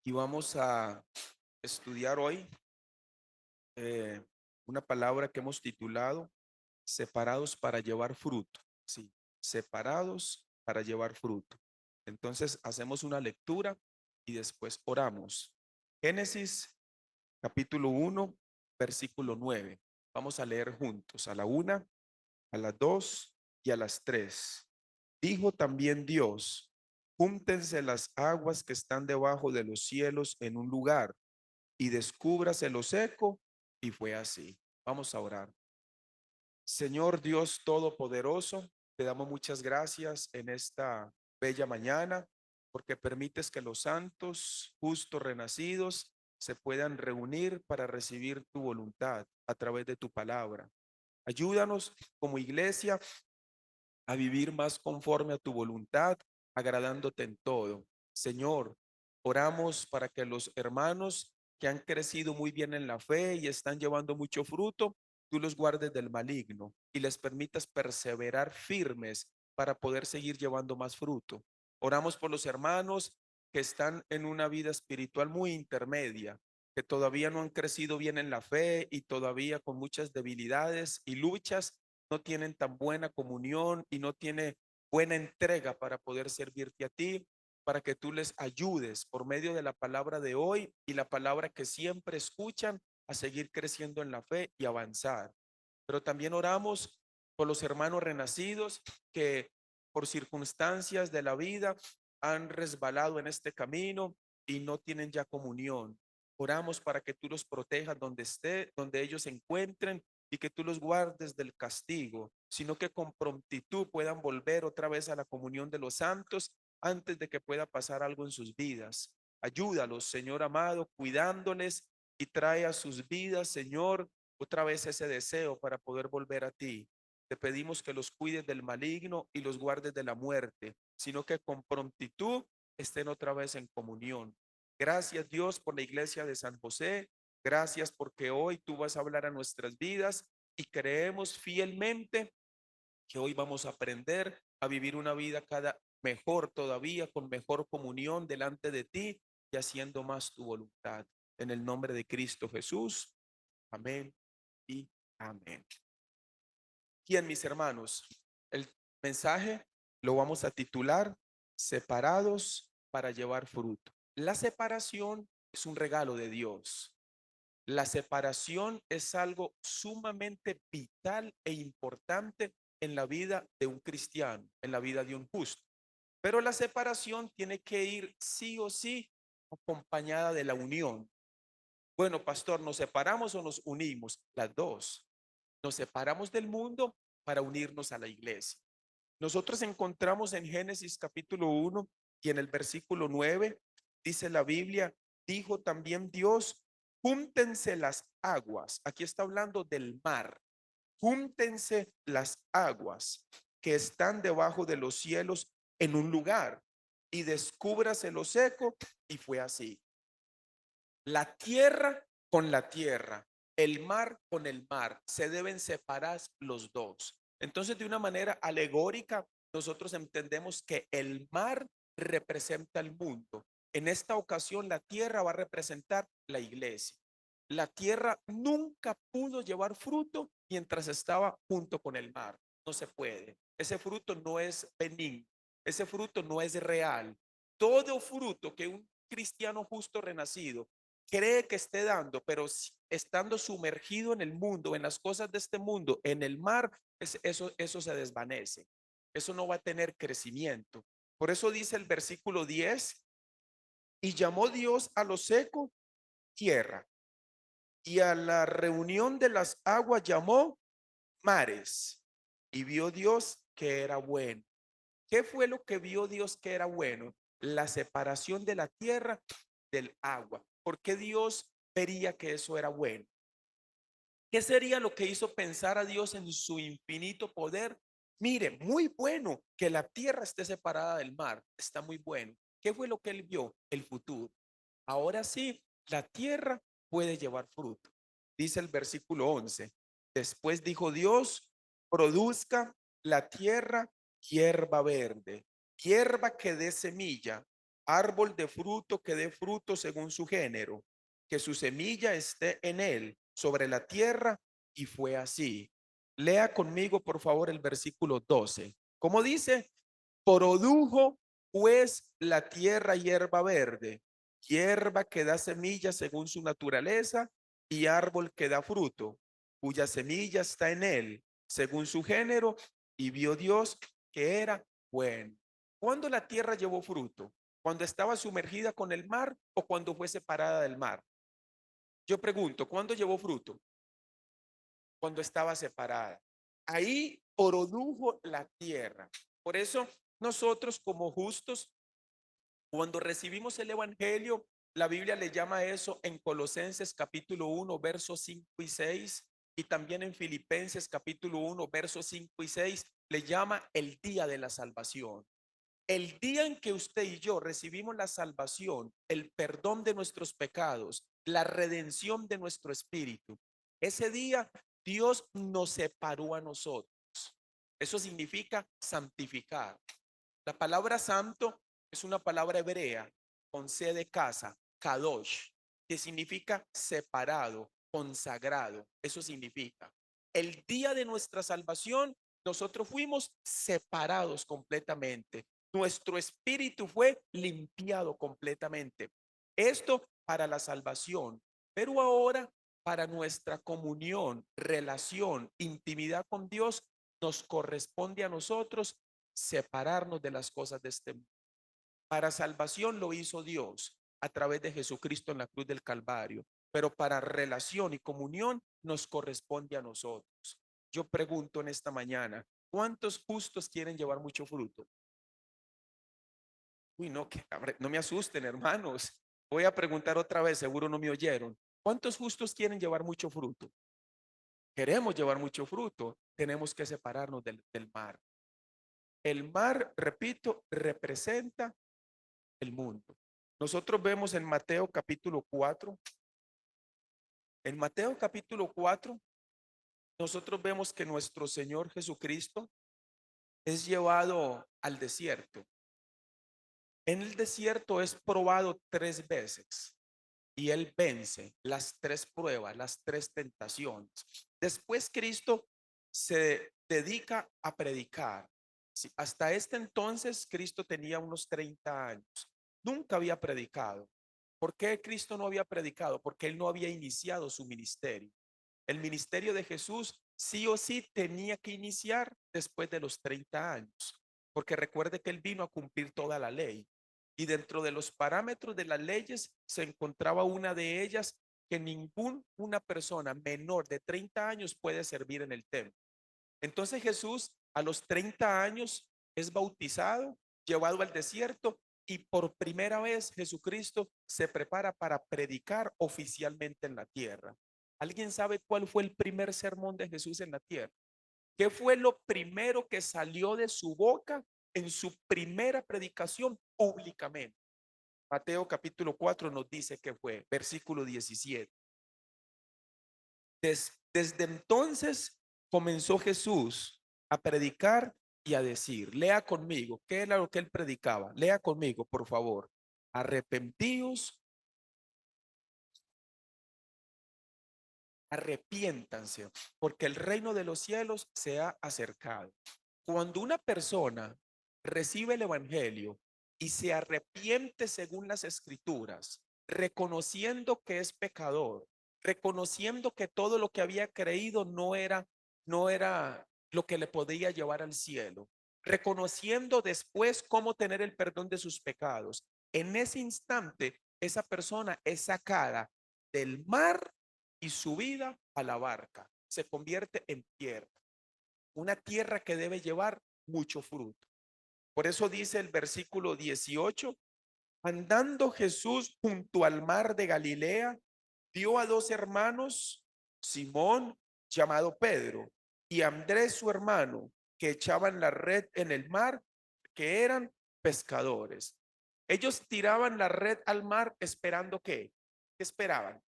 Y vamos a estudiar hoy eh, una palabra que hemos titulado separados para llevar fruto. Sí, separados para llevar fruto. Entonces hacemos una lectura y después oramos. Génesis capítulo 1, versículo 9. Vamos a leer juntos a la una, a las 2 y a las 3. Dijo también Dios: júntense las aguas que están debajo de los cielos en un lugar y descúbrase lo seco. Y fue así. Vamos a orar. Señor Dios Todopoderoso, te damos muchas gracias en esta bella mañana porque permites que los santos, justos, renacidos, se puedan reunir para recibir tu voluntad a través de tu palabra. Ayúdanos como iglesia a vivir más conforme a tu voluntad, agradándote en todo. Señor, oramos para que los hermanos que han crecido muy bien en la fe y están llevando mucho fruto, tú los guardes del maligno y les permitas perseverar firmes para poder seguir llevando más fruto. Oramos por los hermanos que están en una vida espiritual muy intermedia, que todavía no han crecido bien en la fe y todavía con muchas debilidades y luchas no tienen tan buena comunión y no tiene buena entrega para poder servirte a ti, para que tú les ayudes por medio de la palabra de hoy y la palabra que siempre escuchan a seguir creciendo en la fe y avanzar. Pero también oramos por los hermanos renacidos que por circunstancias de la vida han resbalado en este camino y no tienen ya comunión. Oramos para que tú los protejas donde esté, donde ellos se encuentren y que tú los guardes del castigo, sino que con prontitud puedan volver otra vez a la comunión de los santos antes de que pueda pasar algo en sus vidas. Ayúdalos, Señor amado, cuidándoles y trae a sus vidas, Señor, otra vez ese deseo para poder volver a ti. Te pedimos que los cuides del maligno y los guardes de la muerte, sino que con prontitud estén otra vez en comunión. Gracias Dios por la iglesia de San José. Gracias porque hoy tú vas a hablar a nuestras vidas y creemos fielmente que hoy vamos a aprender a vivir una vida cada mejor todavía, con mejor comunión delante de ti y haciendo más tu voluntad. En el nombre de Cristo Jesús. Amén y amén. Bien, mis hermanos, el mensaje lo vamos a titular Separados para llevar fruto. La separación es un regalo de Dios. La separación es algo sumamente vital e importante en la vida de un cristiano, en la vida de un justo. Pero la separación tiene que ir sí o sí acompañada de la unión. Bueno, pastor, ¿nos separamos o nos unimos? Las dos. Nos separamos del mundo para unirnos a la iglesia. Nosotros encontramos en Génesis capítulo 1 y en el versículo 9, dice la Biblia, dijo también Dios: júntense las aguas. Aquí está hablando del mar. Júntense las aguas que están debajo de los cielos en un lugar y descúbrase lo seco. Y fue así. La tierra con la tierra, el mar con el mar, se deben separar los dos. Entonces, de una manera alegórica, nosotros entendemos que el mar representa el mundo. En esta ocasión, la tierra va a representar la iglesia. La tierra nunca pudo llevar fruto mientras estaba junto con el mar. No se puede. Ese fruto no es benigno. Ese fruto no es real. Todo fruto que un cristiano justo renacido cree que esté dando, pero estando sumergido en el mundo, en las cosas de este mundo, en el mar, eso se desvanece. Eso no va a tener crecimiento. Por eso dice el versículo 10, y llamó Dios a lo seco tierra, y a la reunión de las aguas llamó mares. Y vio Dios que era bueno. ¿Qué fue lo que vio Dios que era bueno? La separación de la tierra del agua. ¿Por qué Dios vería que eso era bueno? ¿Qué sería lo que hizo pensar a Dios en su infinito poder? Mire, muy bueno que la tierra esté separada del mar. Está muy bueno. ¿Qué fue lo que él vio? El futuro. Ahora sí, la tierra puede llevar fruto. Dice el versículo 11. Después dijo Dios: produzca la tierra hierba verde, hierba que dé semilla, árbol de fruto que dé fruto según su género, que su semilla esté en él, sobre la tierra, y fue así. Lea conmigo, por favor, el versículo 12. ¿Cómo dice? Produjo pues la tierra hierba verde, hierba que da semilla según su naturaleza, y árbol que da fruto, cuya semilla está en él, según su género, y vio Dios que era bueno. ¿Cuándo la tierra llevó fruto? ¿Cuando estaba sumergida con el mar o cuando fue separada del mar? Yo pregunto, ¿cuándo llevó fruto? Cuando estaba separada. Ahí produjo la tierra. Por eso nosotros como justos, cuando recibimos el evangelio, la Biblia le llama eso en Colosenses capítulo 1, versos 5 y 6, y también en Filipenses capítulo 1, versos 5 y 6, le llama el día de la salvación. El día en que usted y yo recibimos la salvación, el perdón de nuestros pecados, la redención de nuestro espíritu, ese día Dios nos separó a nosotros. Eso significa santificar. La palabra santo es una palabra hebrea con C de casa, kadosh, que significa separado, consagrado. Eso significa. El día de nuestra salvación, nosotros fuimos separados completamente. Nuestro espíritu fue limpiado completamente. Esto para la salvación, pero ahora para nuestra comunión, relación, intimidad con Dios, nos corresponde a nosotros separarnos de las cosas de este mundo. Para salvación lo hizo Dios a través de Jesucristo en la cruz del Calvario, pero para relación y comunión nos corresponde a nosotros. Yo pregunto en esta mañana, ¿cuántos justos quieren llevar mucho fruto? Uy, no, que no me asusten, hermanos. Voy a preguntar otra vez, seguro no me oyeron. ¿Cuántos justos quieren llevar mucho fruto? Queremos llevar mucho fruto, tenemos que separarnos del mar. El mar, repito, representa el mundo. Nosotros vemos en Mateo capítulo 4, en Mateo capítulo 4, nosotros vemos que nuestro Señor Jesucristo es llevado al desierto. En el desierto es probado 3 veces y él vence las 3 pruebas, las 3 tentaciones. Después Cristo se dedica a predicar. Sí, hasta este entonces Cristo tenía unos 30 años. Nunca había predicado. ¿Por qué Cristo no había predicado? Porque él no había iniciado su ministerio. El ministerio de Jesús sí o sí tenía que iniciar después de los 30 años, porque recuerde que él vino a cumplir toda la ley. Y dentro de los parámetros de las leyes se encontraba una de ellas, que ninguna persona menor de 30 años puede servir en el templo. Entonces Jesús a los 30 años es bautizado, llevado al desierto, y por primera vez Jesucristo se prepara para predicar oficialmente en la tierra. ¿Alguien sabe cuál fue el primer sermón de Jesús en la tierra? ¿Qué fue lo primero que salió de su boca en su primera predicación públicamente? Mateo capítulo 4 nos dice que fue, versículo 17. Desde entonces comenzó Jesús a predicar y a decir, lea conmigo, ¿qué era lo que él predicaba? Lea conmigo, por favor. Arrepentíos, arrepiéntanse, porque el reino de los cielos se ha acercado. Cuando una persona recibe el evangelio y se arrepiente según las escrituras, reconociendo que es pecador, reconociendo que todo lo que había creído no era lo que le podía llevar al cielo, reconociendo después cómo tener el perdón de sus pecados, en ese instante esa persona es sacada del mar y subida a la barca, se convierte en tierra, una tierra que debe llevar mucho fruto. Por eso dice el versículo 18, andando Jesús junto al mar de Galilea, vio a 2 hermanos, Simón, llamado Pedro, y Andrés su hermano, que echaban la red en el mar, que eran pescadores. Ellos tiraban la red al mar esperando ¿qué esperaban?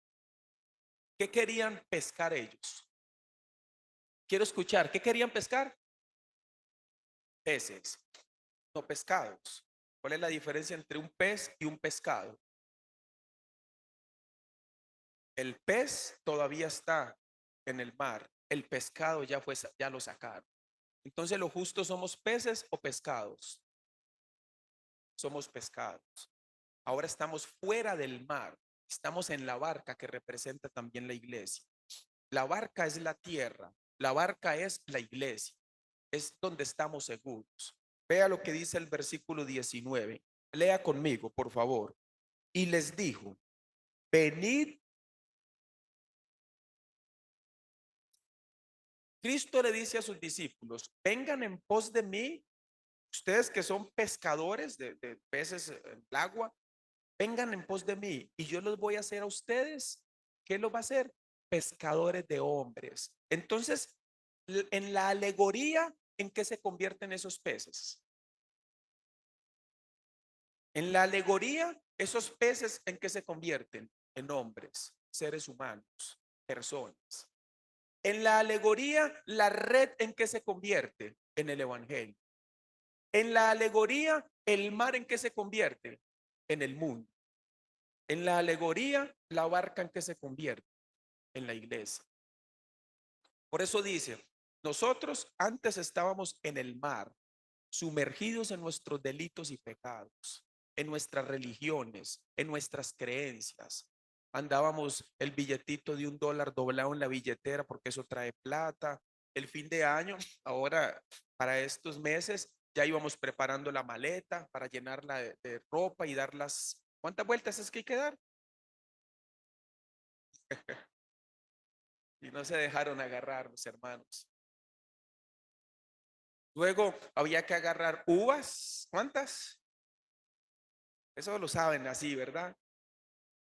¿Qué querían pescar ellos? Quiero escuchar, ¿qué querían pescar? Peces, no pescados. ¿Cuál es la diferencia entre un pez y un pescado? El pez todavía está en el mar, el pescado ya fue, ya lo sacaron. Entonces, ¿lo justo somos peces o pescados? Somos pescados. Ahora estamos fuera del mar, estamos en la barca que representa también la iglesia. La barca es la tierra, la barca es la iglesia, es donde estamos seguros. Vea lo que dice el versículo 19. Lea conmigo, por favor. Y les dijo, venid. Cristo le dice a sus discípulos, vengan en pos de mí, ustedes que son pescadores de peces en el agua, vengan en pos de mí y yo los voy a hacer a ustedes. ¿Qué los va a hacer? Pescadores de hombres. Entonces, en la alegoría, ¿en qué se convierten esos peces? En la alegoría, esos peces, ¿en qué se convierten? En hombres, seres humanos, personas. En la alegoría, la red, ¿en qué se convierte? En el evangelio. En la alegoría, el mar, ¿en qué se convierte? En el mundo. En la alegoría, la barca, ¿en qué se convierte? En la iglesia. Por eso dice, nosotros antes estábamos en el mar, sumergidos en nuestros delitos y pecados, en nuestras religiones, en nuestras creencias. Andábamos el billetito de $1 doblado en la billetera porque eso trae plata. El fin de año, ahora para estos meses, ya íbamos preparando la maleta para llenarla de ropa y dar las... ¿Cuántas vueltas es que hay que dar? Y no se dejaron agarrar los hermanos. Luego había que agarrar uvas. ¿Cuántas? Eso lo saben así, ¿verdad?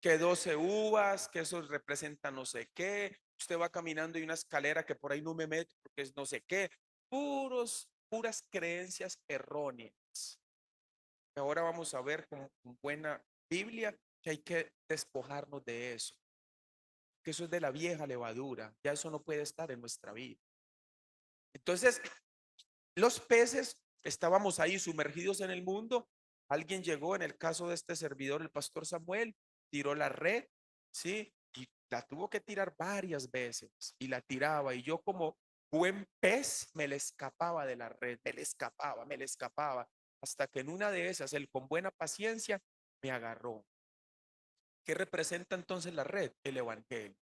Que 12 uvas, que eso representa no sé qué. Usted va caminando y una escalera que por ahí no me meto porque es no sé qué. Puras creencias erróneas. Ahora vamos a ver con buena Biblia que hay que despojarnos de eso. Que eso es de la vieja levadura. Ya eso no puede estar en nuestra vida. Entonces, los peces, estábamos ahí sumergidos en el mundo. Alguien llegó, en el caso de este servidor, el pastor Samuel, tiró la red, ¿sí? Y la tuvo que tirar varias veces y la tiraba. Y yo como buen pez me le escapaba de la red, me le escapaba. Hasta que en una de esas, él con buena paciencia me agarró. ¿Qué representa entonces la red? El evangelio.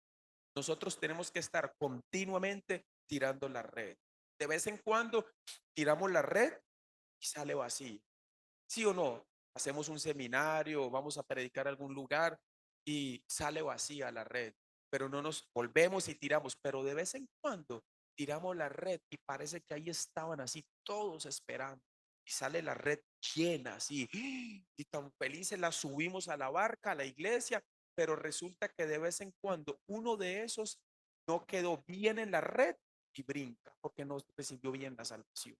Nosotros tenemos que estar continuamente tirando la red. De vez en cuando tiramos la red y sale vacío. ¿Sí o no? Hacemos un seminario, vamos a predicar a algún lugar y sale vacía la red, pero no nos volvemos y tiramos, pero de vez en cuando tiramos la red y parece que ahí estaban así todos esperando y sale la red llena así y tan felices la subimos a la barca, a la iglesia, pero resulta que de vez en cuando uno de esos no quedó bien en la red y brinca porque no recibió bien la salvación.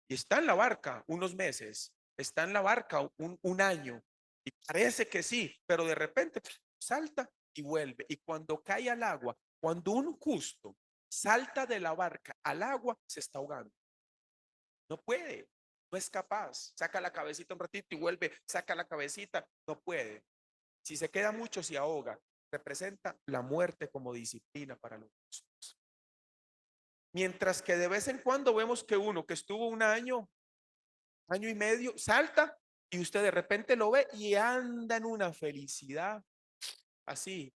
Y está en la barca unos meses, está en la barca un año, y parece que sí, pero de repente salta y vuelve. Y cuando cae al agua, cuando un justo salta de la barca al agua, se está ahogando. No puede, no es capaz. Saca la cabecita un ratito y vuelve, saca la cabecita, no puede. Si se queda mucho, se ahoga. Representa la muerte como disciplina para los justos. Mientras que de vez en cuando vemos que uno que estuvo un año y medio, salta y usted de repente lo ve y anda en una felicidad así.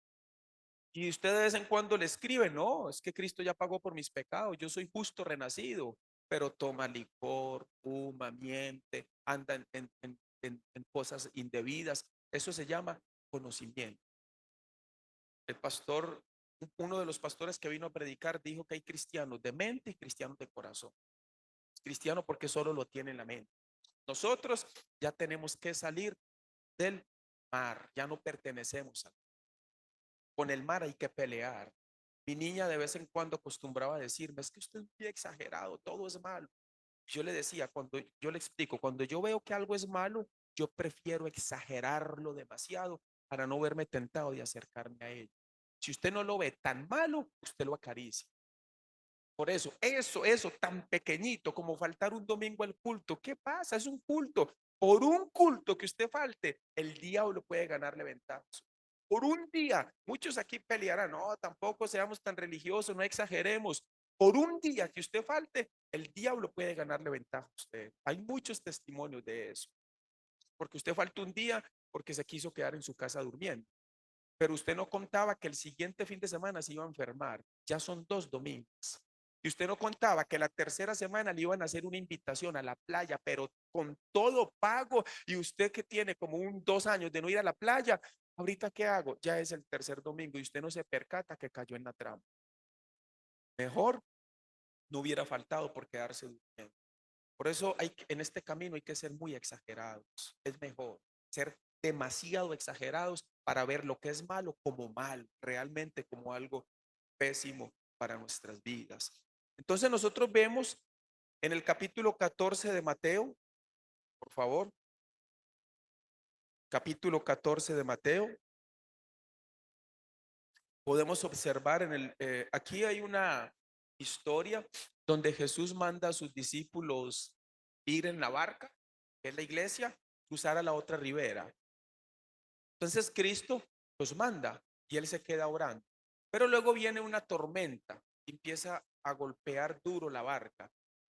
Y usted de vez en cuando le escribe, no, es que Cristo ya pagó por mis pecados, yo soy justo renacido, pero toma licor, fuma, miente, anda en cosas indebidas. Eso se llama conocimiento. El pastor, uno de los pastores que vino a predicar, dijo que hay cristianos de mente y cristianos de corazón. Cristiano porque solo lo tiene en la mente. Nosotros ya tenemos que salir del mar, ya no pertenecemos a. Con el mar hay que pelear. Mi niña de vez en cuando acostumbraba a decirme, es que usted es muy exagerado, todo es malo. Yo le decía, cuando yo le explico, cuando yo veo que algo es malo, yo prefiero exagerarlo demasiado para no verme tentado de acercarme a ello. Si usted no lo ve tan malo, usted lo acaricia. Por eso, tan pequeñito como faltar un domingo al culto, ¿qué pasa? Es un culto. Por un culto que usted falte, el diablo puede ganarle ventaja. Por un día, muchos aquí pelearán, no, tampoco seamos tan religiosos, no exageremos. Por un día que usted falte, el diablo puede ganarle ventaja a usted. Hay muchos testimonios de eso, porque usted faltó un día porque se quiso quedar en su casa durmiendo, pero usted no contaba que el siguiente fin de semana se iba a enfermar. Ya son 2 domingos. Y usted no contaba que la tercera semana le iban a hacer una invitación a la playa, pero con todo pago. Y usted que tiene como 2 años de no ir a la playa, ahorita ¿qué hago? Ya es el tercer domingo y usted no se percata que cayó en la trampa. Mejor no hubiera faltado por quedarse durmiendo. Por eso en este camino hay que ser muy exagerados. Es mejor ser demasiado exagerados para ver lo que es malo como mal, realmente como algo pésimo para nuestras vidas. Entonces nosotros vemos en el capítulo 14 de Mateo, por favor, capítulo 14 de Mateo, podemos observar aquí hay una historia donde Jesús manda a sus discípulos ir en la barca, que es la iglesia, cruzar a la otra ribera. Entonces Cristo los manda y él se queda orando. Pero luego viene una tormenta y empieza a golpear duro la barca.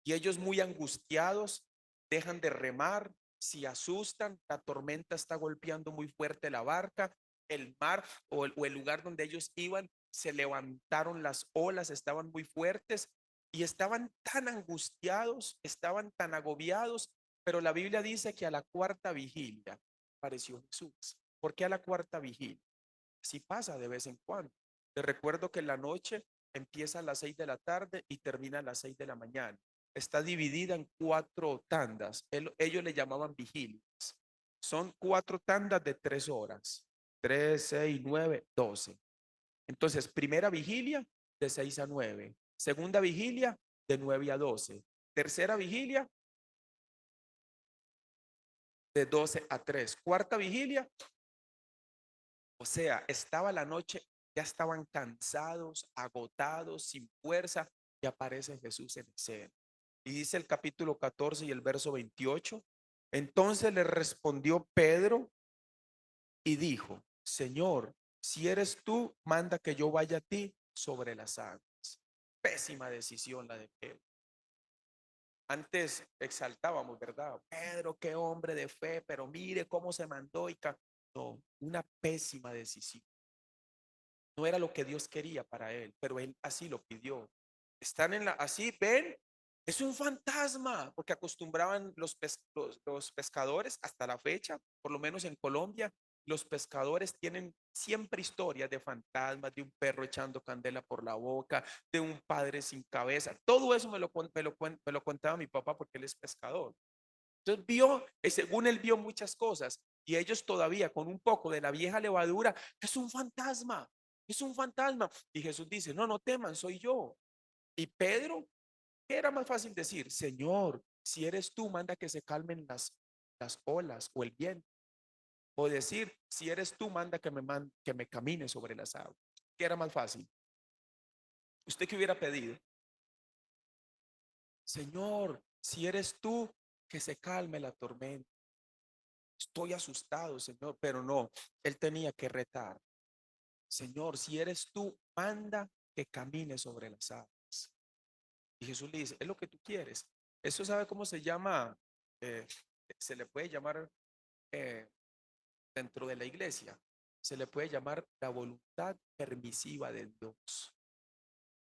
Y ellos muy angustiados dejan de remar, se asustan, la tormenta está golpeando muy fuerte la barca, el mar o el lugar donde ellos iban, se levantaron las olas, estaban muy fuertes y estaban tan angustiados, estaban tan agobiados, pero la Biblia dice que a la cuarta vigilia apareció Jesús. ¿Por qué a la cuarta vigilia? Si pasa de vez en cuando. Les recuerdo que la noche empieza a las 6 de la tarde y termina a las 6 de la mañana. Está dividida en 4 tandas. Ellos le llamaban vigilias. Son 4 tandas de 3 horas. 3, 6, 9, 12. Entonces, primera vigilia de 6 a 9. Segunda vigilia de 9 a 12. Tercera vigilia de 12 a 3. Cuarta vigilia. O sea, estaba la noche, ya estaban cansados, agotados, sin fuerza, y aparece Jesús en escena. Y dice el capítulo 14 y el verso 28. Entonces le respondió Pedro y dijo: Señor, si eres tú, manda que yo vaya a ti sobre las aguas. Pésima decisión la de Pedro. Antes exaltábamos, ¿verdad? Pedro, qué hombre de fe, pero mire cómo se mandó no, una pésima decisión. No era lo que Dios quería para él, pero él así lo pidió. Están así, ven, es un fantasma, porque acostumbraban los pescadores hasta la fecha, por lo menos en Colombia, los pescadores tienen siempre historias de fantasmas, de un perro echando candela por la boca, de un padre sin cabeza. Todo eso me lo contaba mi papá porque él es pescador. Entonces según él vio muchas cosas y ellos todavía con un poco de la vieja levadura, es un fantasma, es un fantasma. Y Jesús dice, no, no teman, soy yo. Y Pedro, ¿qué era más fácil decir? Señor, si eres tú, manda que se calmen las olas o el viento. O decir, si eres tú, manda que me camine sobre las aguas. ¿Qué era más fácil? ¿Usted qué hubiera pedido? Señor, si eres tú, que se calme la tormenta. Estoy asustado, Señor, pero no, él tenía que retar. Señor, si eres tú, manda que camine sobre las aguas. Y Jesús le dice, es lo que tú quieres. Eso sabe cómo se llama. Eh, Se le puede llamar eh, dentro de la iglesia, se le puede llamar la voluntad permisiva de Dios.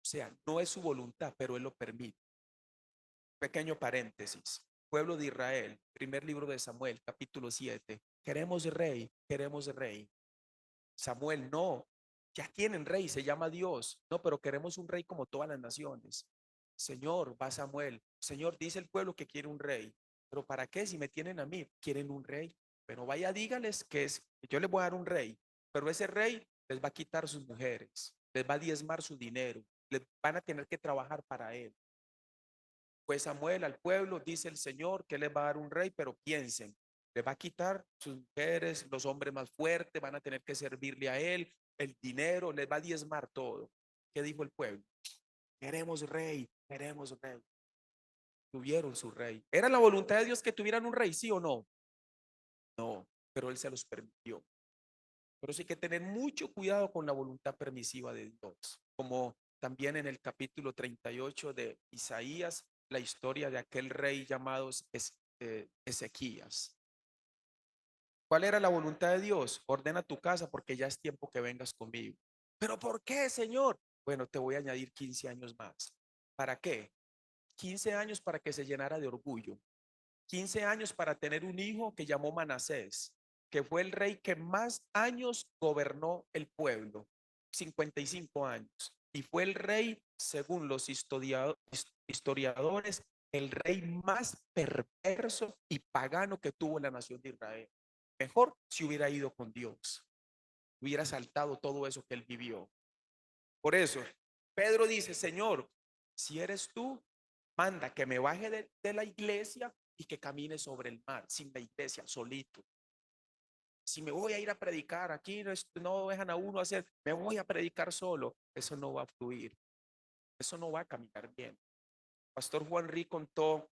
O sea, no es su voluntad, pero Él lo permite. Pequeño paréntesis. Pueblo de Israel, primer libro de Samuel, capítulo 7. Queremos rey, queremos rey. Samuel, no, ya tienen rey, se llama Dios. No, pero queremos un rey como todas las naciones. Señor, va Samuel. Señor, dice el pueblo que quiere un rey. Pero ¿para qué? Si me tienen a mí, quieren un rey. Pero vaya, dígales que yo les voy a dar un rey. Pero ese rey les va a quitar sus mujeres, les va a diezmar su dinero, les van a tener que trabajar para él. Pues Samuel al pueblo dice el Señor que les va a dar un rey, pero piensen, le va a quitar sus mujeres, los hombres más fuertes van a tener que servirle a él, el dinero, les va a diezmar todo. ¿Qué dijo el pueblo? Queremos rey, queremos rey. Tuvieron su rey. ¿Era la voluntad de Dios que tuvieran un rey, sí o no? No, pero él se los permitió. Por eso hay que tener mucho cuidado con la voluntad permisiva de Dios. Como también en el capítulo 38 de Isaías, la historia de aquel rey llamado Ezequías. ¿Cuál era la voluntad de Dios? Ordena tu casa porque ya es tiempo que vengas conmigo. ¿Pero por qué, Señor? Bueno, te voy a añadir 15 años más. ¿Para qué? 15 años para que se llenara de orgullo. 15 años para tener un hijo que llamó Manasés, que fue el rey que más años gobernó el pueblo, 55 años. Y fue el rey, según los historiadores, el rey más perverso y pagano que tuvo la nación de Israel. Mejor si hubiera ido con Dios, hubiera saltado todo eso que él vivió. Por eso, Pedro dice, Señor, si eres tú, manda que me baje de la iglesia y que camine sobre el mar, sin la iglesia, solito. Si me voy a ir a predicar, aquí no dejan a uno hacer, me voy a predicar solo, eso no va a fluir, eso no va a caminar bien. Pastor Juan Rí contó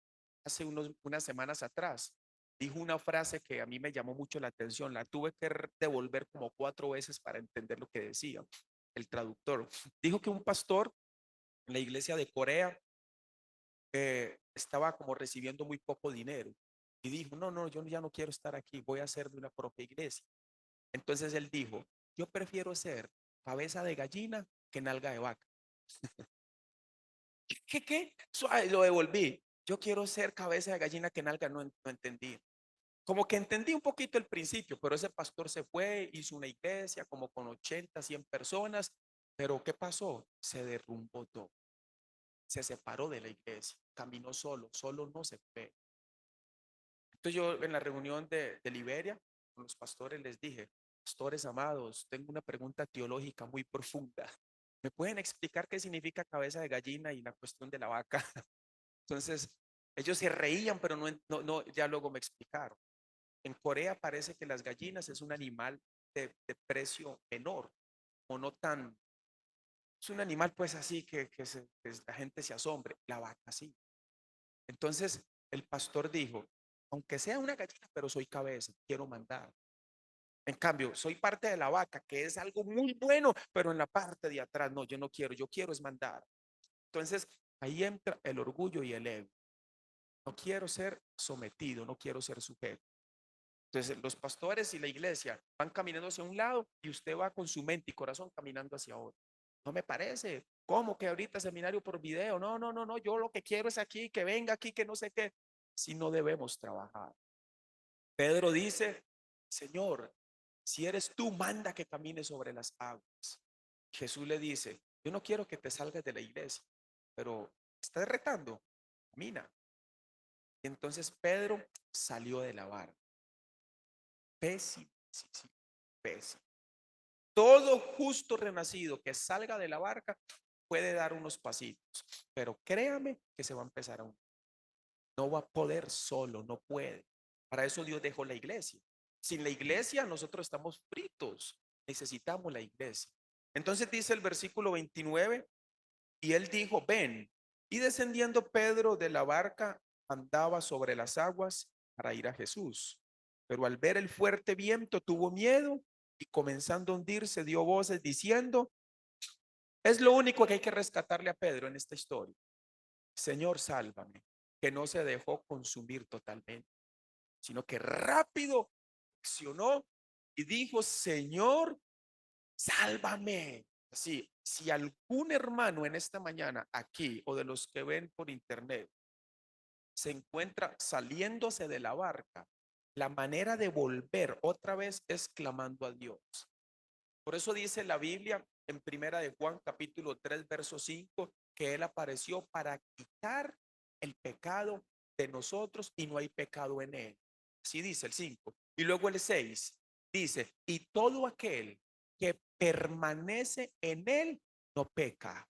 hace unas semanas atrás, dijo una frase que a mí me llamó mucho la atención, la tuve que devolver como 4 veces para entender lo que decía el traductor. Dijo que un pastor en la iglesia de Corea estaba como recibiendo muy poco dinero y dijo, no, no, yo ya no quiero estar aquí, voy a hacer de una propia iglesia. Entonces él dijo, yo prefiero ser cabeza de gallina que nalga de vaca. ¿Qué? Suave, lo devolví. Yo quiero ser cabeza de gallina que nalga, no, no entendí. Como que entendí un poquito el principio, pero ese pastor se fue, hizo una iglesia como con 80, 100 personas, pero ¿qué pasó? Se derrumbó todo. Se separó de la iglesia, caminó solo, solo no se fue. Entonces yo en la reunión de Liberia con los pastores les dije, pastores amados, tengo una pregunta teológica muy profunda. ¿Me pueden explicar qué significa cabeza de gallina y la cuestión de la vaca? Entonces ellos se reían, pero no, ya luego me explicaron. En Corea parece que las gallinas es un animal de precio menor o no tan, es un animal pues así que la gente se asombre, la vaca sí. Entonces el pastor dijo, aunque sea una gallina, pero soy cabeza, quiero mandar. En cambio, soy parte de la vaca, que es algo muy bueno, pero en la parte de atrás, no, yo quiero es mandar. Entonces, ahí entra el orgullo y el ego. No quiero ser sometido, no quiero ser sujeto. Entonces, los pastores y la iglesia van caminando hacia un lado y usted va con su mente y corazón caminando hacia otro. No me parece. ¿Cómo que ahorita seminario por video? No, no, no, no. Yo lo que quiero es aquí, que venga aquí, que no sé qué. Si no debemos trabajar. Pedro dice, Señor, si eres tú, manda que camine sobre las aguas. Jesús le dice, yo no quiero que te salgas de la iglesia, pero estás retando, camina. Y entonces Pedro salió de la barca. Pésimo, sí, sí, pésimo. Todo justo renacido que salga de la barca puede dar unos pasitos, pero créame que se va a empezar a hundir. No va a poder solo, no puede. Para eso Dios dejó la iglesia. Sin la iglesia nosotros estamos fritos. Necesitamos la iglesia. Entonces dice el versículo 29, y él dijo, ven. Y descendiendo Pedro de la barca, andaba sobre las aguas para ir a Jesús. Pero al ver el fuerte viento tuvo miedo y comenzando a hundirse dio voces diciendo, es lo único que hay que rescatarle a Pedro en esta historia. Señor, sálvame, que no se dejó consumir totalmente, sino que rápido accionó y dijo, Señor, sálvame. Así, si algún hermano en esta mañana aquí o de los que ven por internet se encuentra saliéndose de la barca, la manera de volver otra vez es clamando a Dios. Por eso dice la Biblia en Primera de Juan capítulo 3 verso 5 que él apareció para quitar el pecado de nosotros y no hay pecado en él. Así dice el 5. Y luego el 6 dice, y todo aquel que permanece en él no peca.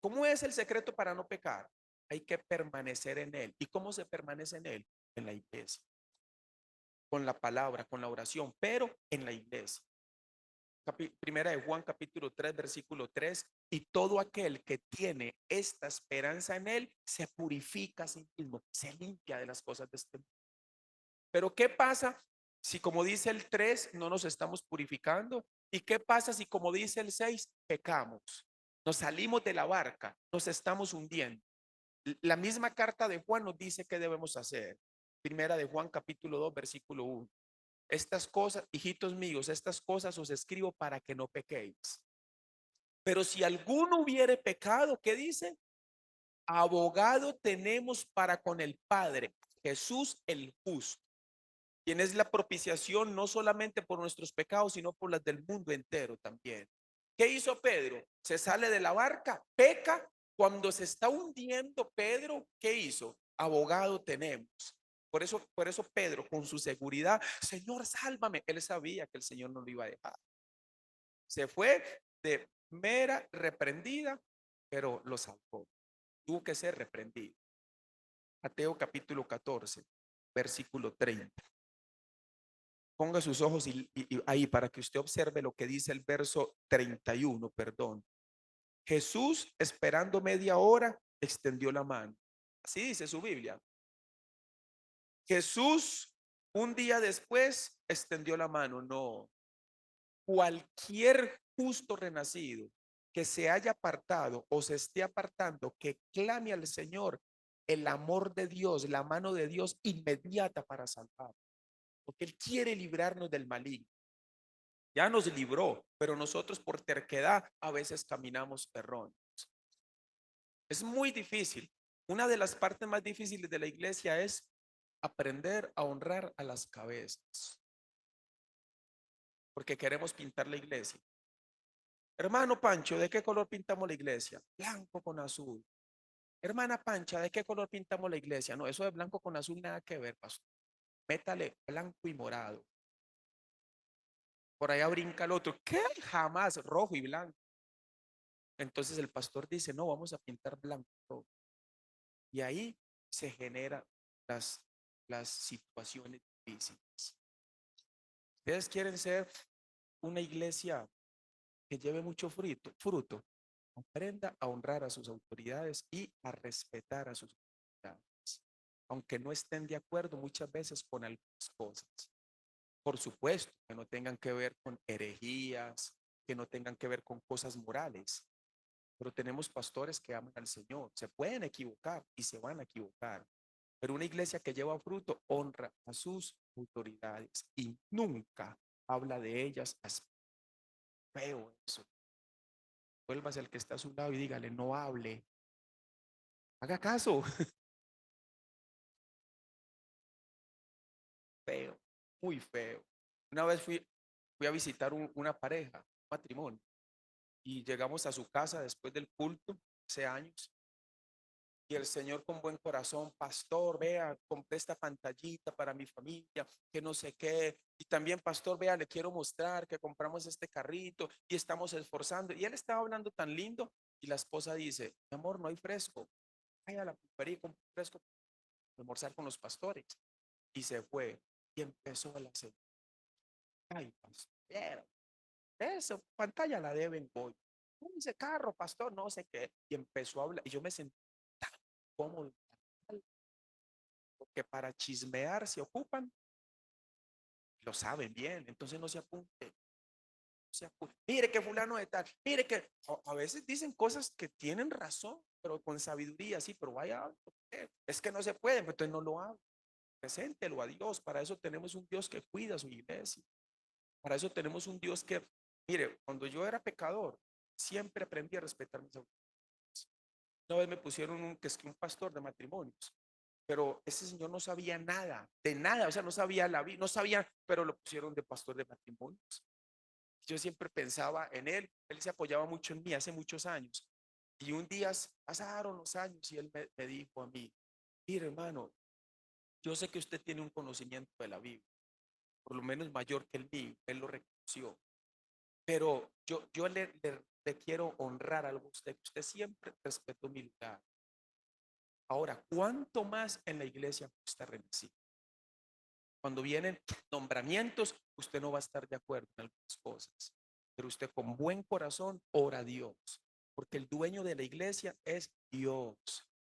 ¿Cómo es el secreto para no pecar? Hay que permanecer en él. ¿Y cómo se permanece en él? En la iglesia, con la palabra, con la oración, pero en la iglesia. Primera de Juan capítulo 3 versículo 3 y todo aquel que tiene esta esperanza en él se purifica a sí mismo, se limpia de las cosas de este mundo. Pero ¿qué pasa si, como dice el 3, no nos estamos purificando? ¿Y qué pasa si, como dice el 6, pecamos? Nos salimos de la barca, nos estamos hundiendo. La misma carta de Juan nos dice qué debemos hacer. Primera de Juan capítulo 2 versículo 1. Estas cosas, hijitos míos, estas cosas os escribo para que no pequéis. Pero si alguno hubiere pecado, ¿qué dice? Abogado tenemos para con el Padre, Jesús el justo, quien es la propiciación no solamente por nuestros pecados, sino por las del mundo entero también. ¿Qué hizo Pedro? Se sale de la barca, peca. Cuando se está hundiendo Pedro, ¿qué hizo? Abogado tenemos. Por eso Pedro, con su seguridad, Señor, sálvame. Él sabía que el Señor no lo iba a dejar. Se fue de mera reprendida, pero lo salvó. Tuvo que ser reprendido. Mateo capítulo 14, versículo 30. Ponga sus ojos ahí para que usted observe lo que dice el verso 31, perdón. Jesús, esperando media hora, extendió la mano. Así dice su Biblia. Jesús, un día después, extendió la mano. No, cualquier justo renacido que se haya apartado o se esté apartando, que clame al Señor el amor de Dios, la mano de Dios inmediata para salvar, porque Él quiere librarnos del maligno. Ya nos libró, pero nosotros por terquedad a veces caminamos erróneos. Es muy difícil. Una de las partes más difíciles de la iglesia es aprender a honrar a las cabezas, porque queremos pintar la iglesia. Hermano Pancho, ¿de qué color pintamos la iglesia? Blanco con azul. Hermana Pancha, ¿de qué color pintamos la iglesia? No, eso de blanco con azul nada que ver, pastor. Métale blanco y morado. Por allá brinca el otro. ¿Qué? Jamás rojo y blanco. Entonces el pastor dice, no, vamos a pintar blanco. Y ahí se generan las, las situaciones difíciles. Ustedes quieren ser una iglesia que lleve mucho fruto. Aprenda a honrar a sus autoridades y a respetar a sus autoridades, aunque no estén de acuerdo muchas veces con algunas cosas. Por supuesto, que no tengan que ver con herejías, que no tengan que ver con cosas morales, pero tenemos pastores que aman al Señor. Se pueden equivocar y se van a equivocar, pero una iglesia que lleva fruto honra a sus autoridades y nunca habla de ellas así. Feo eso. Vuélvase al que está a su lado y dígale, no hable, haga caso. Feo, muy feo. Una vez fui a visitar una pareja, un matrimonio, y llegamos a su casa después del culto, hace años, y el señor con buen corazón, pastor, vea, compré esta pantallita para mi familia, que no sé qué, y también, pastor, vea, le quiero mostrar que compramos este carrito y estamos esforzando, y él estaba hablando tan lindo, y la esposa dice, mi amor, no hay fresco, vaya a la pulpería y compre fresco para almorzar con los pastores, y se fue, y empezó a la señora, ay, pastor, esa pantalla la deben hoy. Ese carro, pastor, no sé qué. Y empezó a hablar. Y yo me sentí tan cómodo, porque para chismear se ocupan, lo saben bien. Entonces no se apunte. Mire que fulano de tal, mire que a veces dicen cosas que tienen razón, pero con sabiduría, sí, pero vaya, es que no se puede, pues entonces no lo hago. Preséntelo a Dios. Para eso tenemos un Dios que cuida su iglesia. Para eso tenemos un Dios que, mire, cuando yo era pecador, siempre aprendí a respetar mis autoridades. Una vez me pusieron que es que un pastor de matrimonios, pero ese señor no sabía nada, de nada, o sea, no sabía la vida, no sabía, pero lo pusieron de pastor de matrimonios. Yo siempre pensaba en él se apoyaba mucho en mí hace muchos años. Y un día pasaron los años y él me dijo a mí, mire hermano, yo sé que usted tiene un conocimiento de la Biblia, por lo menos mayor que el mío, él lo reconoció. Pero yo le quiero honrar algo a usted, que usted siempre respetó mi lugar. Ahora, ¿cuánto más en la iglesia usted renacido? Cuando vienen nombramientos, usted no va a estar de acuerdo en algunas cosas, pero usted con buen corazón ora a Dios, porque el dueño de la iglesia es Dios.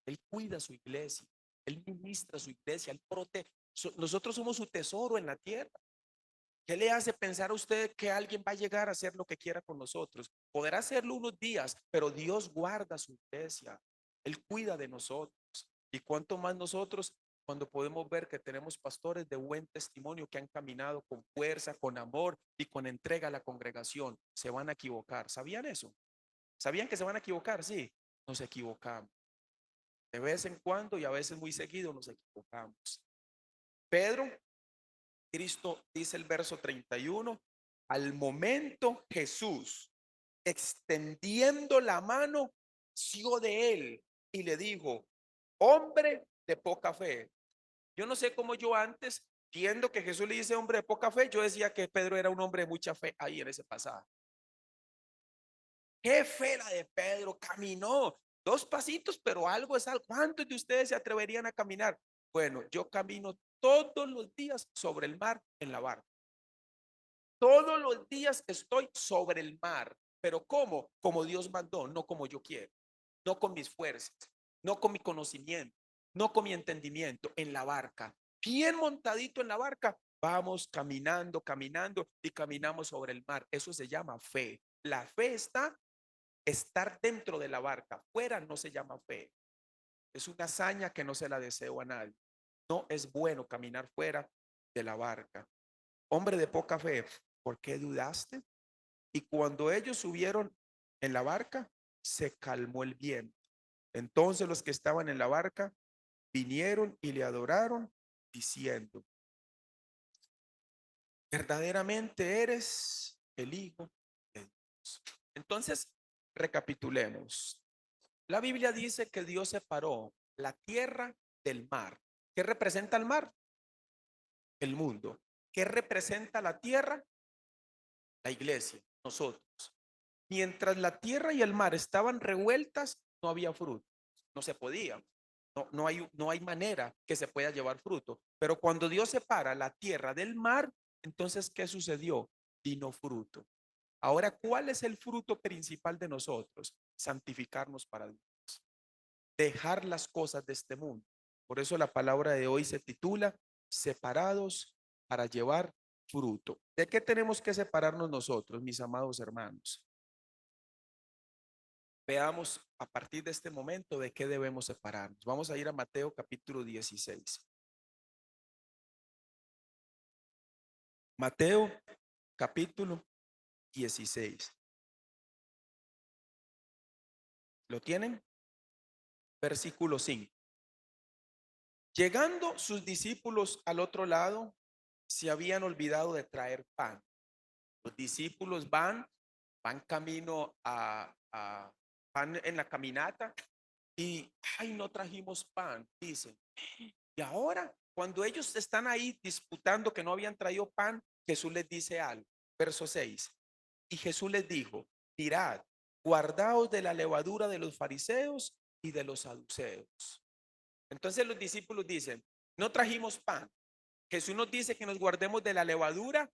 Él cuida su iglesia, él ministra su iglesia, él protege. Nosotros somos su tesoro en la tierra. ¿Qué le hace pensar a usted que alguien va a llegar a hacer lo que quiera con nosotros? Podrá hacerlo unos días, pero Dios guarda su iglesia. Él cuida de nosotros. Y cuánto más nosotros cuando podemos ver que tenemos pastores de buen testimonio que han caminado con fuerza, con amor y con entrega a la congregación. Se van a equivocar. ¿Sabían eso? ¿Sabían que se van a equivocar? Sí, nos equivocamos. De vez en cuando y a veces muy seguido nos equivocamos. Pedro, Cristo dice el verso 31, al momento Jesús, extendiendo la mano, asió de él y le dijo, hombre de poca fe. Yo no sé cómo yo antes, viendo que Jesús le dice hombre de poca fe, yo decía que Pedro era un hombre de mucha fe ahí en ese pasaje. Qué fe la de Pedro, caminó 2 pasitos, pero algo es algo. ¿Cuántos de ustedes se atreverían a caminar? Bueno, yo camino todos los días sobre el mar en la barca. Todos los días estoy sobre el mar. Pero ¿cómo? Como Dios mandó, no como yo quiero, no con mis fuerzas, no con mi conocimiento, no con mi entendimiento, en la barca. Bien montadito en la barca, vamos caminando, caminando y caminamos sobre el mar. Eso se llama fe. La fe está estar dentro de la barca. Fuera no se llama fe. Es una hazaña que no se la deseo a nadie. No es bueno caminar fuera de la barca. Hombre de poca fe, ¿por qué dudaste? Y cuando ellos subieron en la barca, se calmó el viento. Entonces los que estaban en la barca vinieron y le adoraron, diciendo, verdaderamente eres el Hijo de Dios. Entonces, recapitulemos. La Biblia dice que Dios separó la tierra del mar. ¿Qué representa el mar? El mundo. ¿Qué representa la tierra? La iglesia, nosotros. Mientras la tierra y el mar estaban revueltas, no había fruto. No se podía. No hay manera que se pueda llevar fruto. Pero cuando Dios separa la tierra del mar, entonces, ¿qué sucedió? Vino fruto. Ahora, ¿cuál es el fruto principal de nosotros? Santificarnos para Dios. Dejar las cosas de este mundo. Por eso la palabra de hoy se titula separados para llevar fruto. ¿De qué tenemos que separarnos nosotros, mis amados hermanos? Veamos a partir de este momento de qué debemos separarnos. Vamos a ir a Mateo capítulo 16. Mateo capítulo 16. ¿Lo tienen? Versículo 5. Llegando sus discípulos al otro lado, se habían olvidado de traer pan. Los discípulos van camino van en la caminata y, ay, no trajimos pan, dicen. Y ahora, cuando ellos están ahí disputando que no habían traído pan, Jesús les dice algo. Verso 6. Y Jesús les dijo, mirad, guardaos de la levadura de los fariseos y de los saduceos. Entonces los discípulos dicen, no trajimos pan. Jesús nos dice que nos guardemos de la levadura.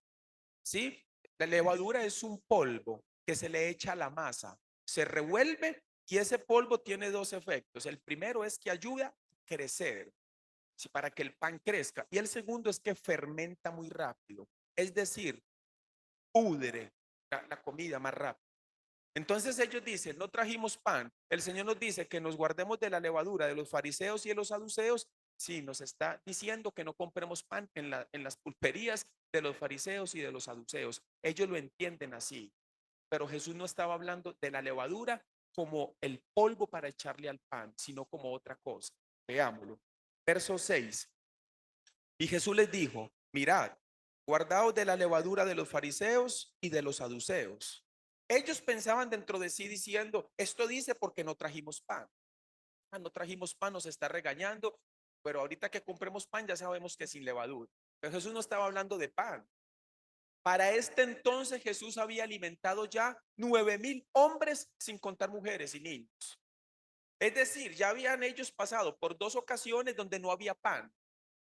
¿Sí? La levadura es un polvo que se le echa a la masa, se revuelve y ese polvo tiene 2 efectos. El primero es que ayuda a crecer, ¿sí? Para que el pan crezca. Y el segundo es que fermenta muy rápido, es decir, pudre la comida más rápido. Entonces ellos dicen, no trajimos pan. El Señor nos dice que nos guardemos de la levadura de los fariseos y de los saduceos. Sí, nos está diciendo que no compremos pan en las pulperías de los fariseos y de los saduceos. Ellos lo entienden así. Pero Jesús no estaba hablando de la levadura como el polvo para echarle al pan, sino como otra cosa. Veámoslo. Verso 6. Y Jesús les dijo, mirad, guardaos de la levadura de los fariseos y de los saduceos. Ellos pensaban dentro de sí diciendo, esto dice porque no trajimos pan. Ah, no trajimos pan, nos está regañando, pero ahorita que compremos pan ya sabemos que es sin levadura. Pero Jesús no estaba hablando de pan. Para este entonces Jesús había alimentado ya 9,000 hombres sin contar mujeres y niños. Es decir, ya habían ellos pasado por 2 ocasiones donde no había pan.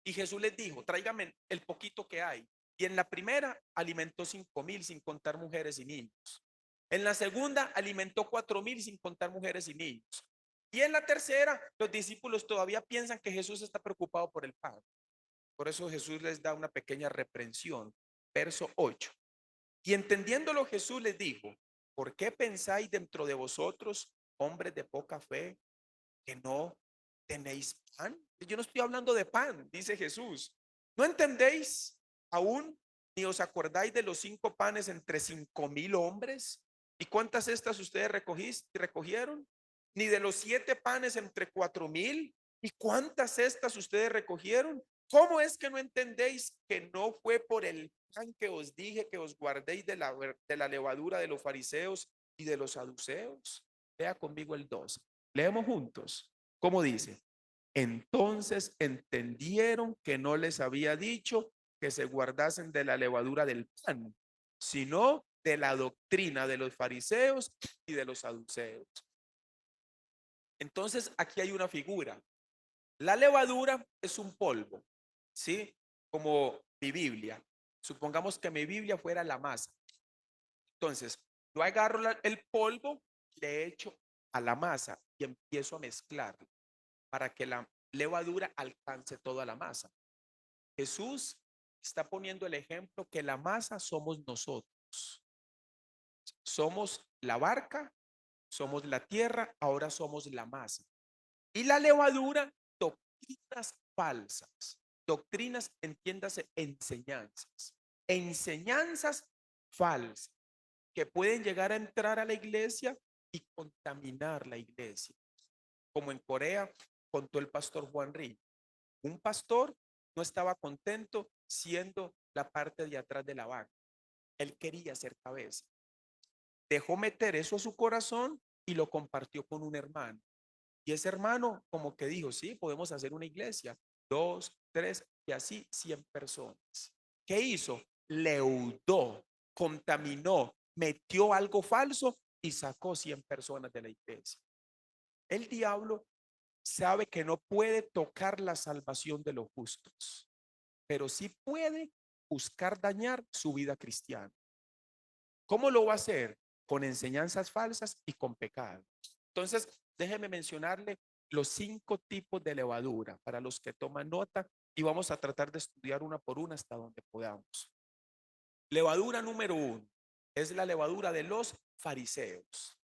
Y Jesús les dijo, tráigame el poquito que hay. Y en la primera alimentó 5,000 sin contar mujeres y niños. En la segunda alimentó 4,000 sin contar mujeres y niños. Y en la tercera, los discípulos todavía piensan que Jesús está preocupado por el pan. Por eso Jesús les da una pequeña reprensión. Verso 8. Y entendiéndolo Jesús les dijo, ¿por qué pensáis dentro de vosotros, hombres de poca fe, que no tenéis pan? Yo no estoy hablando de pan, dice Jesús. ¿No entendéis aún ni os acordáis de los 5 panes entre 5.000 hombres? ¿Y cuántas cestas ustedes recogieron? Ni de los 7 panes entre 4.000. ¿Y cuántas cestas ustedes recogieron? ¿Cómo es que no entendéis que no fue por el pan que os dije que os guardéis de la levadura de los fariseos y de los saduceos? Lea conmigo el 2. Leemos juntos. ¿Cómo dice? Entonces entendieron que no les había dicho que se guardasen de la levadura del pan, sino de la doctrina de los fariseos y de los saduceos. Entonces aquí hay una figura. La levadura es un polvo, ¿sí? Como mi Biblia. Supongamos que mi Biblia fuera la masa. Entonces, yo agarro el polvo, le echo a la masa y empiezo a mezclar para que la levadura alcance toda la masa. Jesús está poniendo el ejemplo que la masa somos nosotros. Somos la barca, somos la tierra, ahora somos la masa. Y la levadura, doctrinas falsas. Doctrinas, entiéndase, enseñanzas. Enseñanzas falsas que pueden llegar a entrar a la iglesia y contaminar la iglesia. Como en Corea contó el pastor Juan Rí. Un pastor no estaba contento siendo la parte de atrás de la vaca. Él quería ser cabeza. Dejó meter eso a su corazón y lo compartió con un hermano. Y ese hermano como que dijo, sí, podemos hacer una iglesia, 2, 3 y así 100 personas. ¿Qué hizo? Leudó, contaminó, metió algo falso y sacó 100 personas de la iglesia. El diablo sabe que no puede tocar la salvación de los justos, pero sí puede buscar dañar su vida cristiana. ¿Cómo lo va a hacer? Con enseñanzas falsas y con pecado. Entonces, déjeme mencionarle los 5 tipos de levadura para los que toman nota y vamos a tratar de estudiar una por una hasta donde podamos. Levadura número 1 es la levadura de los fariseos.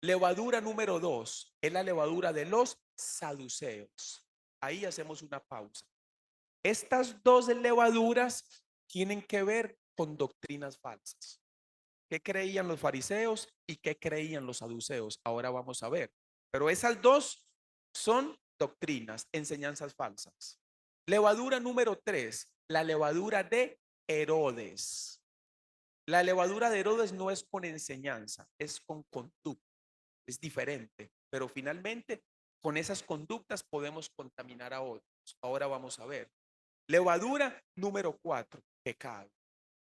Levadura número 2 es la levadura de los saduceos. Ahí hacemos una pausa. Estas 2 levaduras tienen que ver con doctrinas falsas. ¿Qué creían los fariseos y qué creían los saduceos? Ahora vamos a ver. Pero esas 2 son doctrinas, enseñanzas falsas. Levadura número 3, la levadura de Herodes. La levadura de Herodes no es con enseñanza, es con conducta. Es diferente, pero finalmente con esas conductas podemos contaminar a otros. Ahora vamos a ver. Levadura número 4, pecado.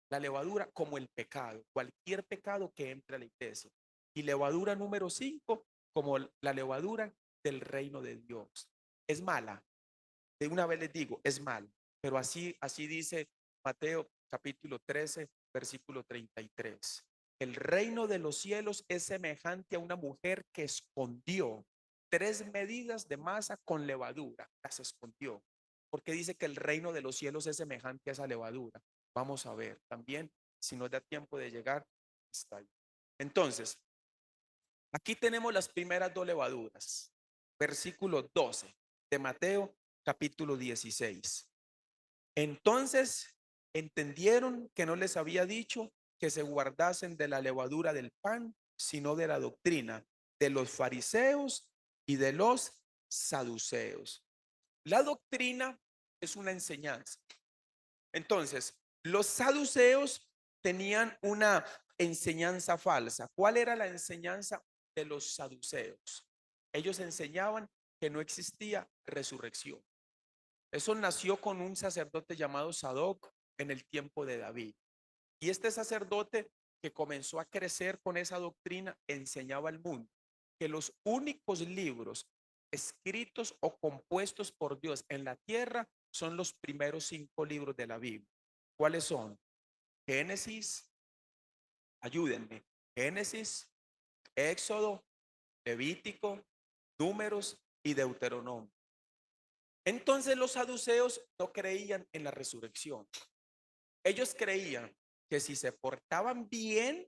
La levadura como el pecado, cualquier pecado que entre a la iglesia. Y levadura número 5, como la levadura del reino de Dios. Es mala. De una vez les digo, es mala. Pero así dice Mateo capítulo 13, versículo 33. El reino de los cielos es semejante a una mujer que escondió 3 medidas de masa con levadura. Las escondió. Porque dice que el reino de los cielos es semejante a esa levadura. Vamos a ver también, si nos da tiempo de llegar, está ahí. Entonces, aquí tenemos las primeras 2 levaduras. Versículo 12 de Mateo capítulo 16. Entonces entendieron que no les había dicho que se guardasen de la levadura del pan, sino de la doctrina de los fariseos y de los saduceos. La doctrina es una enseñanza. Entonces, los saduceos tenían una enseñanza falsa. ¿Cuál era la enseñanza de los saduceos? Ellos enseñaban que no existía resurrección. Eso nació con un sacerdote llamado Sadoc en el tiempo de David. Y este sacerdote que comenzó a crecer con esa doctrina enseñaba al mundo que los únicos libros escritos o compuestos por Dios en la tierra son los primeros 5 libros de la Biblia. ¿Cuáles son? Génesis, ayúdenme, Génesis, Éxodo, Levítico, Números y Deuteronomio. Entonces los saduceos no creían en la resurrección. Ellos creían que si se portaban bien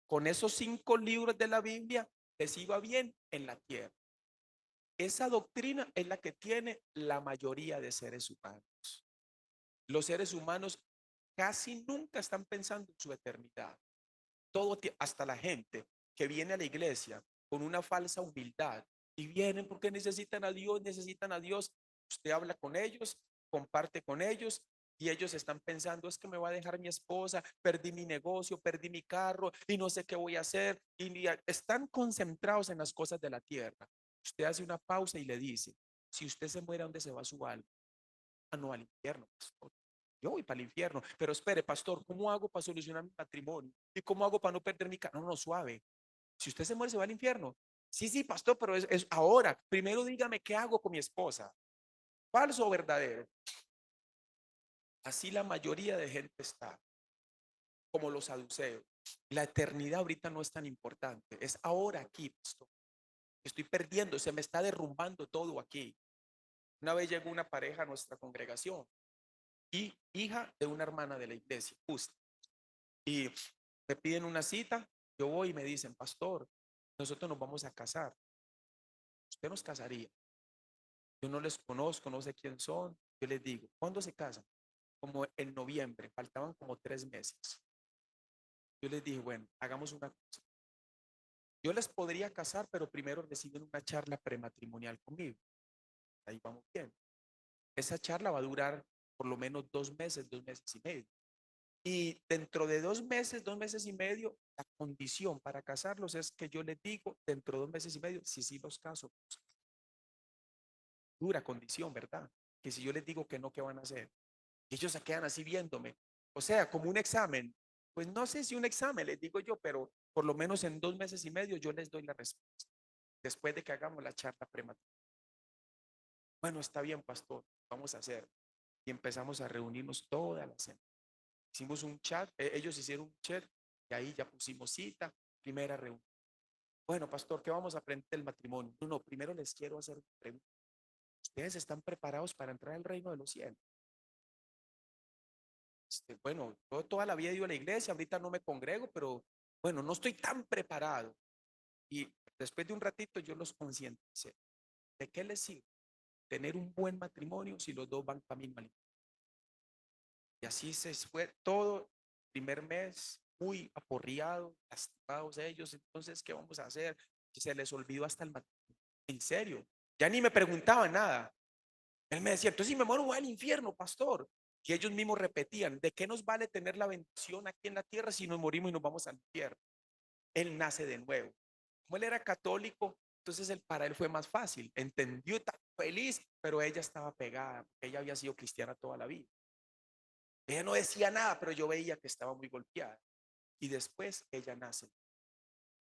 con esos 5 libros de la Biblia, les iba bien en la tierra. Esa doctrina es la que tiene la mayoría de seres humanos. Los seres humanos casi nunca están pensando en su eternidad. Hasta la gente que viene a la iglesia con una falsa humildad y vienen porque necesitan a Dios, necesitan a Dios. Usted habla con ellos, comparte con ellos y ellos están pensando, es que me va a dejar mi esposa, perdí mi negocio, perdí mi carro y no sé qué voy a hacer. Y están concentrados en las cosas de la tierra. Usted hace una pausa y le dice, si usted se muere, ¿a dónde se va su alma? Ah, no, al infierno, pastor. Yo voy para el infierno, pero espere, pastor, ¿cómo hago para solucionar mi matrimonio? ¿Y cómo hago para no perder mi casa? No, no, suave. Si usted se muere, se va al infierno. Sí, sí, pastor, pero es ahora. Primero dígame qué hago con mi esposa. ¿Falso o verdadero? Así la mayoría de gente está, como los saduceos. La eternidad ahorita no es tan importante. Es ahora aquí, pastor. Estoy perdiendo, se me está derrumbando todo aquí. Una vez llegó una pareja a nuestra congregación y hija de una hermana de la iglesia, justo. Y me piden una cita, yo voy y me dicen, pastor, nosotros nos vamos a casar. ¿Usted nos casaría? Yo no les conozco, no sé quién son. Yo les digo, ¿cuándo se casan? Como en noviembre, faltaban como 3 meses. Yo les dije, bueno, hagamos una cosa. Yo les podría casar, pero primero reciben una charla prematrimonial conmigo. Ahí vamos bien. Esa charla va a durar por lo menos 2 meses, 2 meses y medio. Y dentro de 2 meses, 2 meses y medio, la condición para casarlos es que yo les digo, dentro de 2 meses y medio, si sí los caso, pues, dura condición, ¿verdad? Que si yo les digo que no, ¿qué van a hacer? Y ellos se quedan así viéndome. O sea, como un examen. Pues no sé si un examen, les digo yo, pero por lo menos en 2 meses y medio yo les doy la respuesta. Después de que hagamos la charla prematura. Bueno, está bien, pastor, vamos a hacer. Y empezamos a reunirnos toda la semana. Hicimos un chat, ellos hicieron un chat y ahí ya pusimos cita, primera reunión. Bueno, pastor, ¿qué vamos a aprender del matrimonio? No, no, primero les quiero hacer una pregunta. ¿Ustedes están preparados para entrar al reino de los cielos? Bueno, yo toda la vida he ido a la iglesia, ahorita no me congrego, pero bueno, no estoy tan preparado. Y después de un ratito yo los concienticé. ¿De qué les sirve tener un buen matrimonio si los dos van camino al infierno? Y así se fue todo, primer mes, muy aporreado, lastimados ellos. Entonces, ¿qué vamos a hacer? Se les olvidó hasta el matrimonio. En serio, ya ni me preguntaban nada. Él me decía, entonces si me muero voy al infierno, pastor. Y ellos mismos repetían, ¿de qué nos vale tener la bendición aquí en la tierra si nos morimos y nos vamos al infierno? Él nace de nuevo. Como él era católico, entonces para él fue más fácil. Entendió, estaba feliz, pero ella estaba pegada. Ella había sido cristiana toda la vida. Ella no decía nada, pero yo veía que estaba muy golpeada. Y después ella nace.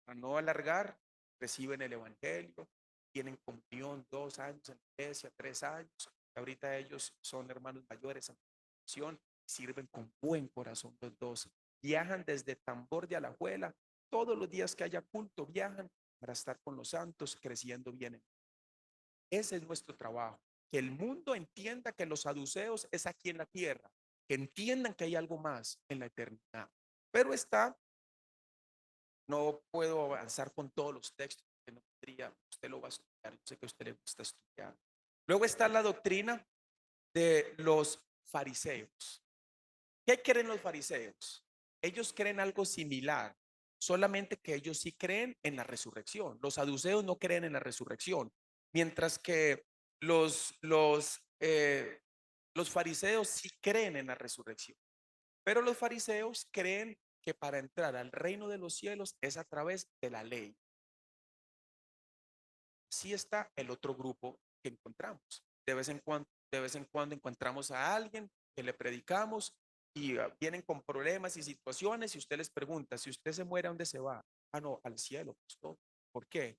Para no alargar, reciben el evangelio, tienen comunión 2 años en la iglesia, 3 años. Ahorita ellos son hermanos mayores en la misión, sirven con buen corazón los dos. Viajan desde Tambor de Alajuela, todos los días que haya culto viajan para estar con los santos, creciendo bien. Ese es nuestro trabajo. Que el mundo entienda que los saduceos es aquí en la tierra, que entiendan que hay algo más en la eternidad. Pero no puedo avanzar con todos los textos, que no podría, usted lo va a estudiar, yo sé que a usted le gusta estudiar. Luego está la doctrina de los fariseos. ¿Qué creen los fariseos? Ellos creen algo similar, solamente que ellos sí creen en la resurrección. Los saduceos no creen en la resurrección, mientras que los fariseos sí creen en la resurrección. Pero los fariseos creen que para entrar al reino de los cielos es a través de la ley. Sí está el otro grupo que encontramos. De vez en cuando encontramos a alguien que le predicamos y vienen con problemas y situaciones y usted les pregunta, si usted se muere, ¿a dónde se va? Ah, no, al cielo, pastor. ¿Por qué?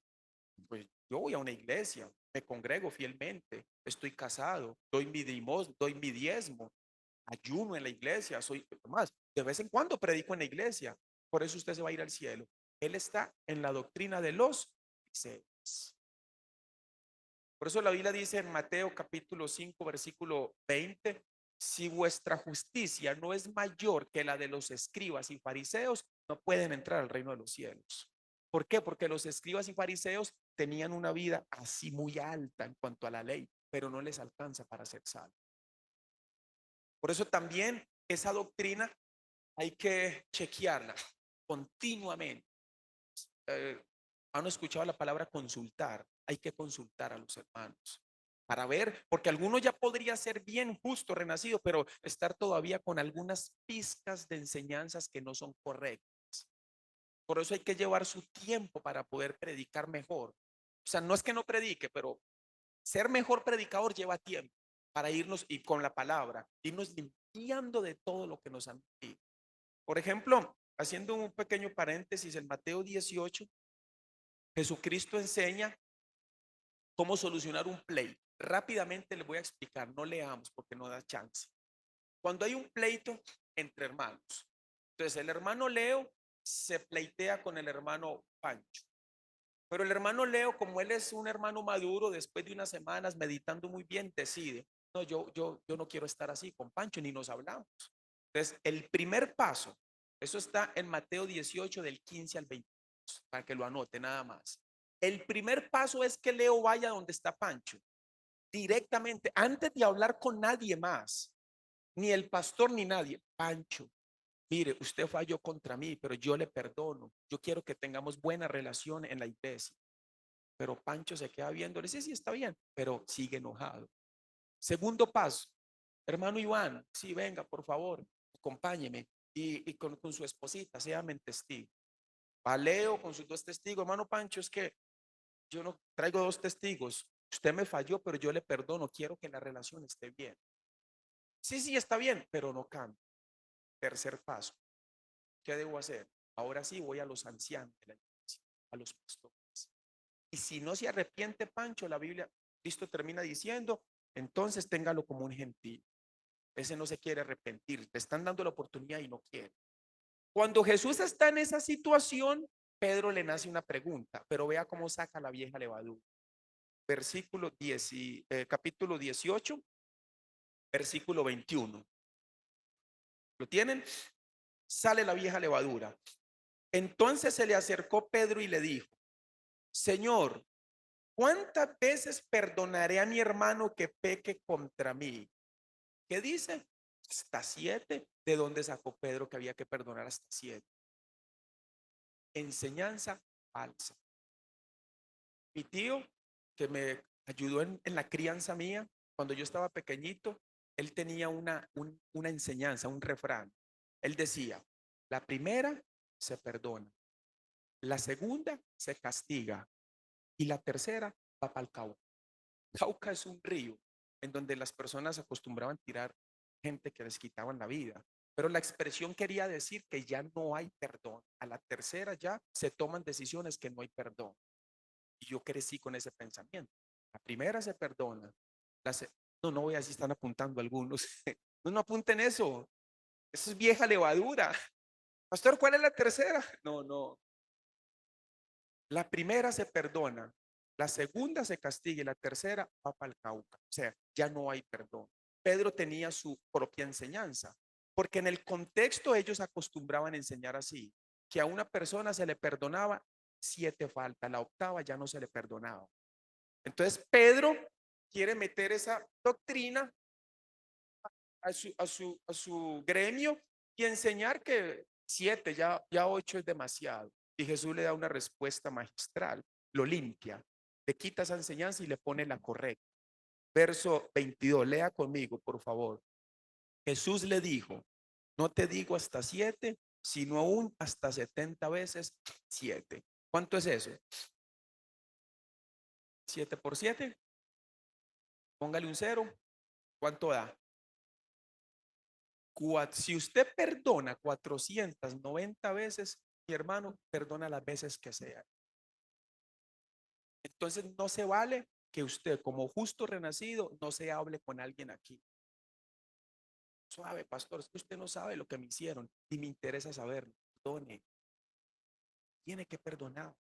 Pues yo voy a una iglesia, me congrego fielmente, estoy casado, doy mi diezmo, ayuno en la iglesia, soy más, de vez en cuando predico en la iglesia, por eso usted se va a ir al cielo. Él está en la doctrina de los fariseos. Por eso la Biblia dice en Mateo capítulo 5 versículo 20, si vuestra justicia no es mayor que la de los escribas y fariseos, no pueden entrar al reino de los cielos. ¿Por qué? Porque los escribas y fariseos tenían una vida así muy alta en cuanto a la ley, pero no les alcanza para ser salvos. Por eso también esa doctrina hay que chequearla continuamente. Eh, ¿Han escuchado la palabra consultar? Hay que consultar a los hermanos para ver, porque alguno ya podría ser bien justo, renacido, pero estar todavía con algunas pizcas de enseñanzas que no son correctas. Por eso hay que llevar su tiempo para poder predicar mejor. O sea, no es que no predique, pero ser mejor predicador lleva tiempo para irnos y con la palabra, irnos limpiando de todo lo que nos han metido. Por ejemplo, haciendo un pequeño paréntesis, en Mateo 18, Jesucristo enseña cómo solucionar un pleito. Rápidamente les voy a explicar, no leamos porque no da chance. Cuando hay un pleito entre hermanos, entonces el hermano Leo se pleitea con el hermano Pancho. Pero el hermano Leo, como él es un hermano maduro, después de unas semanas meditando muy bien, decide, no, yo no quiero estar así con Pancho, ni nos hablamos. Entonces, el primer paso, eso está en Mateo 18 del 15 al 22, para que lo anote nada más. El primer paso es que Leo vaya donde está Pancho, directamente, antes de hablar con nadie más, ni el pastor ni nadie. Pancho, mire, usted falló contra mí, pero yo le perdono. Yo quiero que tengamos buena relación en la iglesia. Pero Pancho se queda viendo, le dice, sí, está bien, pero sigue enojado. Segundo paso, hermano Iván, sí, venga, por favor, acompáñeme. Y con su esposita, séame testigo. Va Leo con sus dos testigos, hermano Pancho, es que yo no traigo dos testigos. Usted me falló, pero yo le perdono. Quiero que la relación esté bien. Sí, sí, está bien, pero no cambia. Tercer paso, ¿qué debo hacer? Ahora sí voy a los ancianos de la iglesia, a los pastores. Y si no se arrepiente Pancho, la Biblia, Cristo termina diciendo, entonces téngalo como un gentil. Ese no se quiere arrepentir, le están dando la oportunidad y no quiere. Cuando Jesús está en esa situación, Pedro le nace una pregunta, pero vea cómo saca la vieja levadura. Versículo 10, capítulo 18, versículo 21. ¿Lo tienen? Sale la vieja levadura. Entonces se le acercó Pedro y le dijo, Señor, ¿cuántas veces perdonaré a mi hermano que peque contra mí? ¿Qué dice? Hasta 7. ¿De dónde sacó Pedro que había que perdonar hasta 7? Enseñanza falsa. Mi tío, que me ayudó en la crianza mía, cuando yo estaba pequeñito, él tenía una enseñanza, un refrán. Él decía, la primera se perdona, la segunda se castiga y la tercera va para el Cauca. Cauca es un río en donde las personas acostumbraban tirar gente que les quitaban la vida. Pero la expresión quería decir que ya no hay perdón. A la tercera ya se toman decisiones que no hay perdón. Y yo crecí con ese pensamiento. La primera se perdona. No, no voy a decir, están apuntando algunos. No, no apunten eso. Eso es vieja levadura. Pastor, ¿cuál es la tercera? No, no. La primera se perdona, la segunda se castiga y la tercera va para el Cauca. O sea, ya no hay perdón. Pedro tenía su propia enseñanza, porque en el contexto ellos acostumbraban a enseñar así, que a una persona se le perdonaba 7 faltas, la octava ya no se le perdonaba. Entonces Pedro quiere meter esa doctrina a su gremio y enseñar que 7, ya 8 es demasiado. Y Jesús le da una respuesta magistral, lo limpia, le quita esa enseñanza y le pone la correcta. Verso 22, lea conmigo, por favor. Jesús le dijo, no te digo hasta 7, sino aún hasta 70 veces 7. ¿Cuánto es eso? 7 por 7, póngale un 0. ¿Cuánto da? Si usted perdona 490 veces, mi hermano, perdona las veces que sea. Entonces no se vale que usted como justo renacido no se hable con alguien aquí. Suave, pastor, es que usted no sabe lo que me hicieron y me interesa saberlo. Perdone. Tiene que perdonar.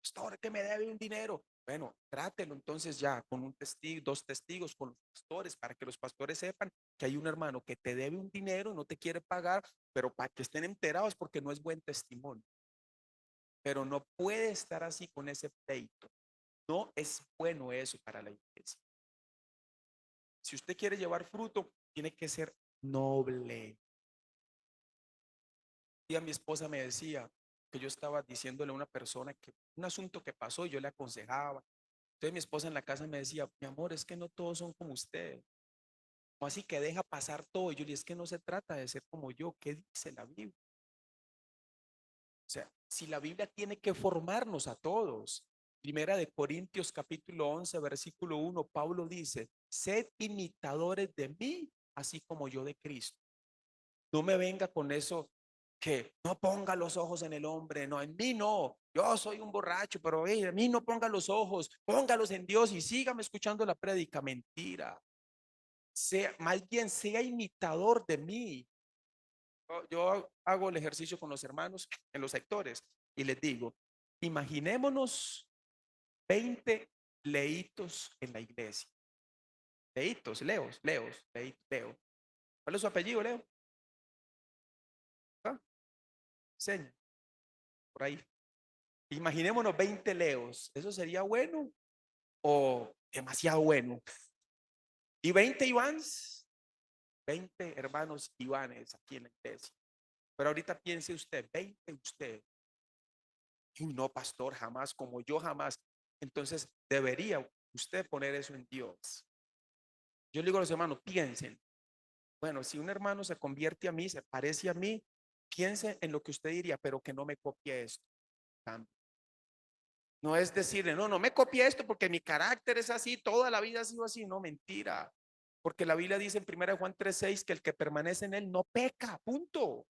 pastor, que me debe un dinero. Bueno, trátelo entonces ya con un testigo, dos testigos, con los pastores, para que los pastores sepan que hay un hermano que te debe un dinero, no te quiere pagar, pero para que estén enterados porque no es buen testimonio. Pero no puede estar así con ese pleito. No es bueno eso para la iglesia. Si usted quiere llevar fruto, tiene que ser noble. Y a mi esposa me decía que yo estaba diciéndole a una persona que un asunto que pasó y yo le aconsejaba. Entonces mi esposa en la casa me decía, mi amor, es que no todos son como usted. O así que deja pasar todo. Y yo le dije, es que no se trata de ser como yo. ¿Qué dice la Biblia? O sea, si la Biblia tiene que formarnos a todos. Primera de Corintios capítulo 11 versículo 1, Pablo dice, sed imitadores de mí, así como yo de Cristo. No me venga con eso que no ponga los ojos en el hombre, no, en mí no. Yo soy un borracho, pero en mí no ponga los ojos, póngalos en Dios y sígame escuchando la prédica. Mentira. Sea, más bien sea imitador de mí. Yo hago el ejercicio con los hermanos en los sectores y les digo, imaginémonos 20 leitos en la iglesia. Leitos, Leo. ¿Cuál es su apellido, Leo? ¿Ah? Seña, por ahí. Imaginémonos 20 Leos. ¿Eso sería bueno o demasiado bueno? Y 20 Ivans, 20 hermanos Ivanes aquí en la iglesia. Pero ahorita piense usted, 20 usted. Y no, pastor, jamás, como yo jamás. Entonces debería usted poner eso en Dios. Yo le digo a los hermanos, piensen. Bueno, si un hermano se convierte a mí, se parece a mí, piense en lo que usted diría, pero que no me copie esto. No es decirle, no, no me copie esto porque mi carácter es así, toda la vida ha sido así. No, mentira. Porque la Biblia dice en 1 Juan 3:6 que el que permanece en él no peca, punto.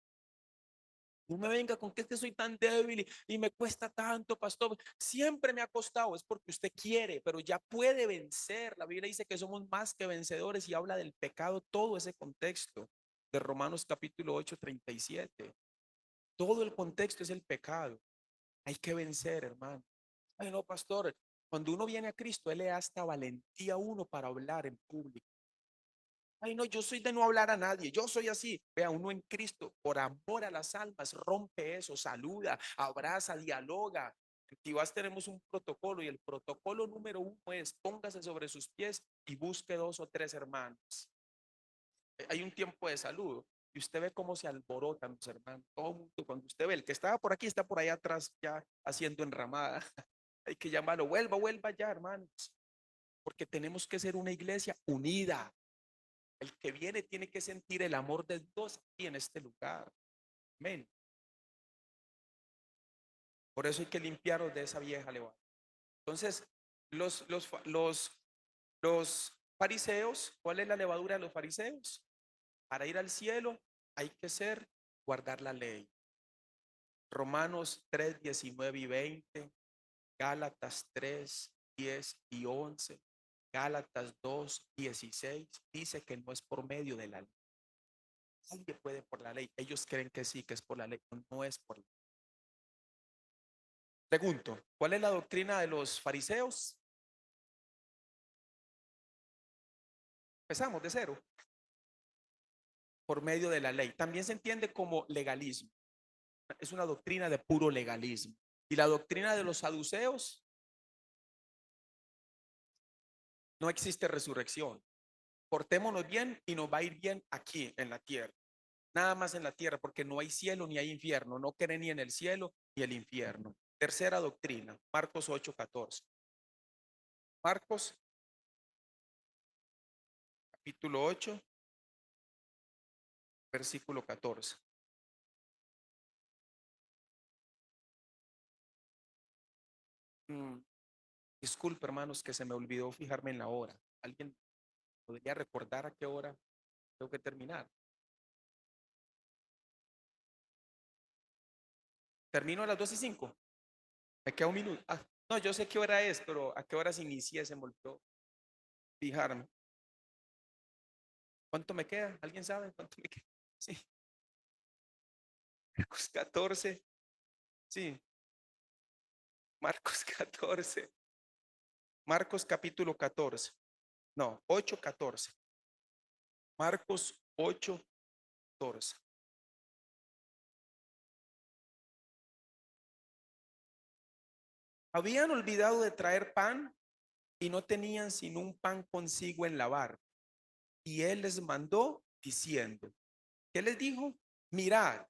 No me venga con que soy tan débil y me cuesta tanto, pastor. Siempre me ha costado, es porque usted quiere, pero ya puede vencer. La Biblia dice que somos más que vencedores y habla del pecado, todo ese contexto de Romanos capítulo 8:37. Todo el contexto es el pecado. Hay que vencer, hermano. Ay, no, pastor. Cuando uno viene a Cristo, Él le da hasta valentía a uno para hablar en público. Ay, no, yo soy de no hablar a nadie, yo soy así. Vea, uno en Cristo, por amor a las almas, rompe eso, saluda, abraza, dialoga. En Tibás tenemos un protocolo y el protocolo número uno es póngase sobre sus pies y busque dos o tres hermanos. Hay un tiempo de saludo y usted ve cómo se alborotan los hermanos. Todo mundo, cuando usted ve el que estaba por aquí, está por allá atrás ya haciendo enramada. Hay que llamarlo, vuelva ya, hermanos, porque tenemos que ser una iglesia unida. El que viene tiene que sentir el amor de Dios aquí en este lugar. Amén. Por eso hay que limpiaros de esa vieja levadura. Entonces, los fariseos, ¿cuál es la levadura de los fariseos? Para ir al cielo hay que ser, guardar la ley. Romanos 3:19 y 20, Gálatas 3:10 y 11, Gálatas 2:16 dice que no es por medio de la ley. Nadie puede por la ley. Ellos creen que sí, que es por la ley. No es por la ley. Pregunto, ¿cuál es la doctrina de los fariseos? Empezamos de cero. Por medio de la ley. También se entiende como legalismo. Es una doctrina de puro legalismo. Y la doctrina de los saduceos, no existe resurrección. Portémonos bien y nos va a ir bien aquí en la tierra. Nada más en la tierra, porque no hay cielo ni hay infierno. No creen ni en el cielo ni el infierno. Tercera doctrina, Marcos 8:14. Marcos capítulo 8, versículo 14. Mm, Disculpe, hermanos, que se me olvidó fijarme en la hora. ¿Alguien podría recordar a qué hora tengo que terminar? Termino a las 2:05. Me queda un minuto. Ah, no, yo sé qué hora es, pero a qué hora se inicia se me olvidó fijarme. ¿Cuánto me queda? ¿Alguien sabe cuánto me queda? Sí, 14. Sí, Marcos 14. Marcos capítulo 14. No, 8:14. Marcos 8:14. Habían olvidado de traer pan y no tenían sino un pan consigo en la barca. Y él les mandó diciendo, ¿qué les dijo? Mirad,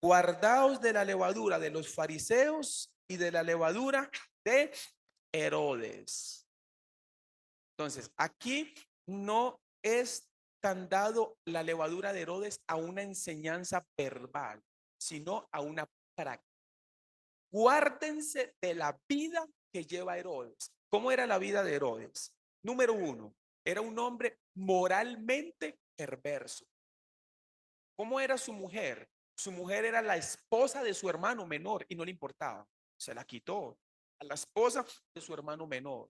guardaos de la levadura de los fariseos y de la levadura de Herodes. Entonces, aquí no es tan dado la levadura de Herodes a una enseñanza verbal, sino a una práctica. Guárdense de la vida que lleva Herodes. ¿Cómo era la vida de Herodes? Número uno, era un hombre moralmente perverso. ¿Cómo era su mujer? Su mujer era la esposa de su hermano menor y no le importaba. Se la quitó a la esposa de su hermano menor.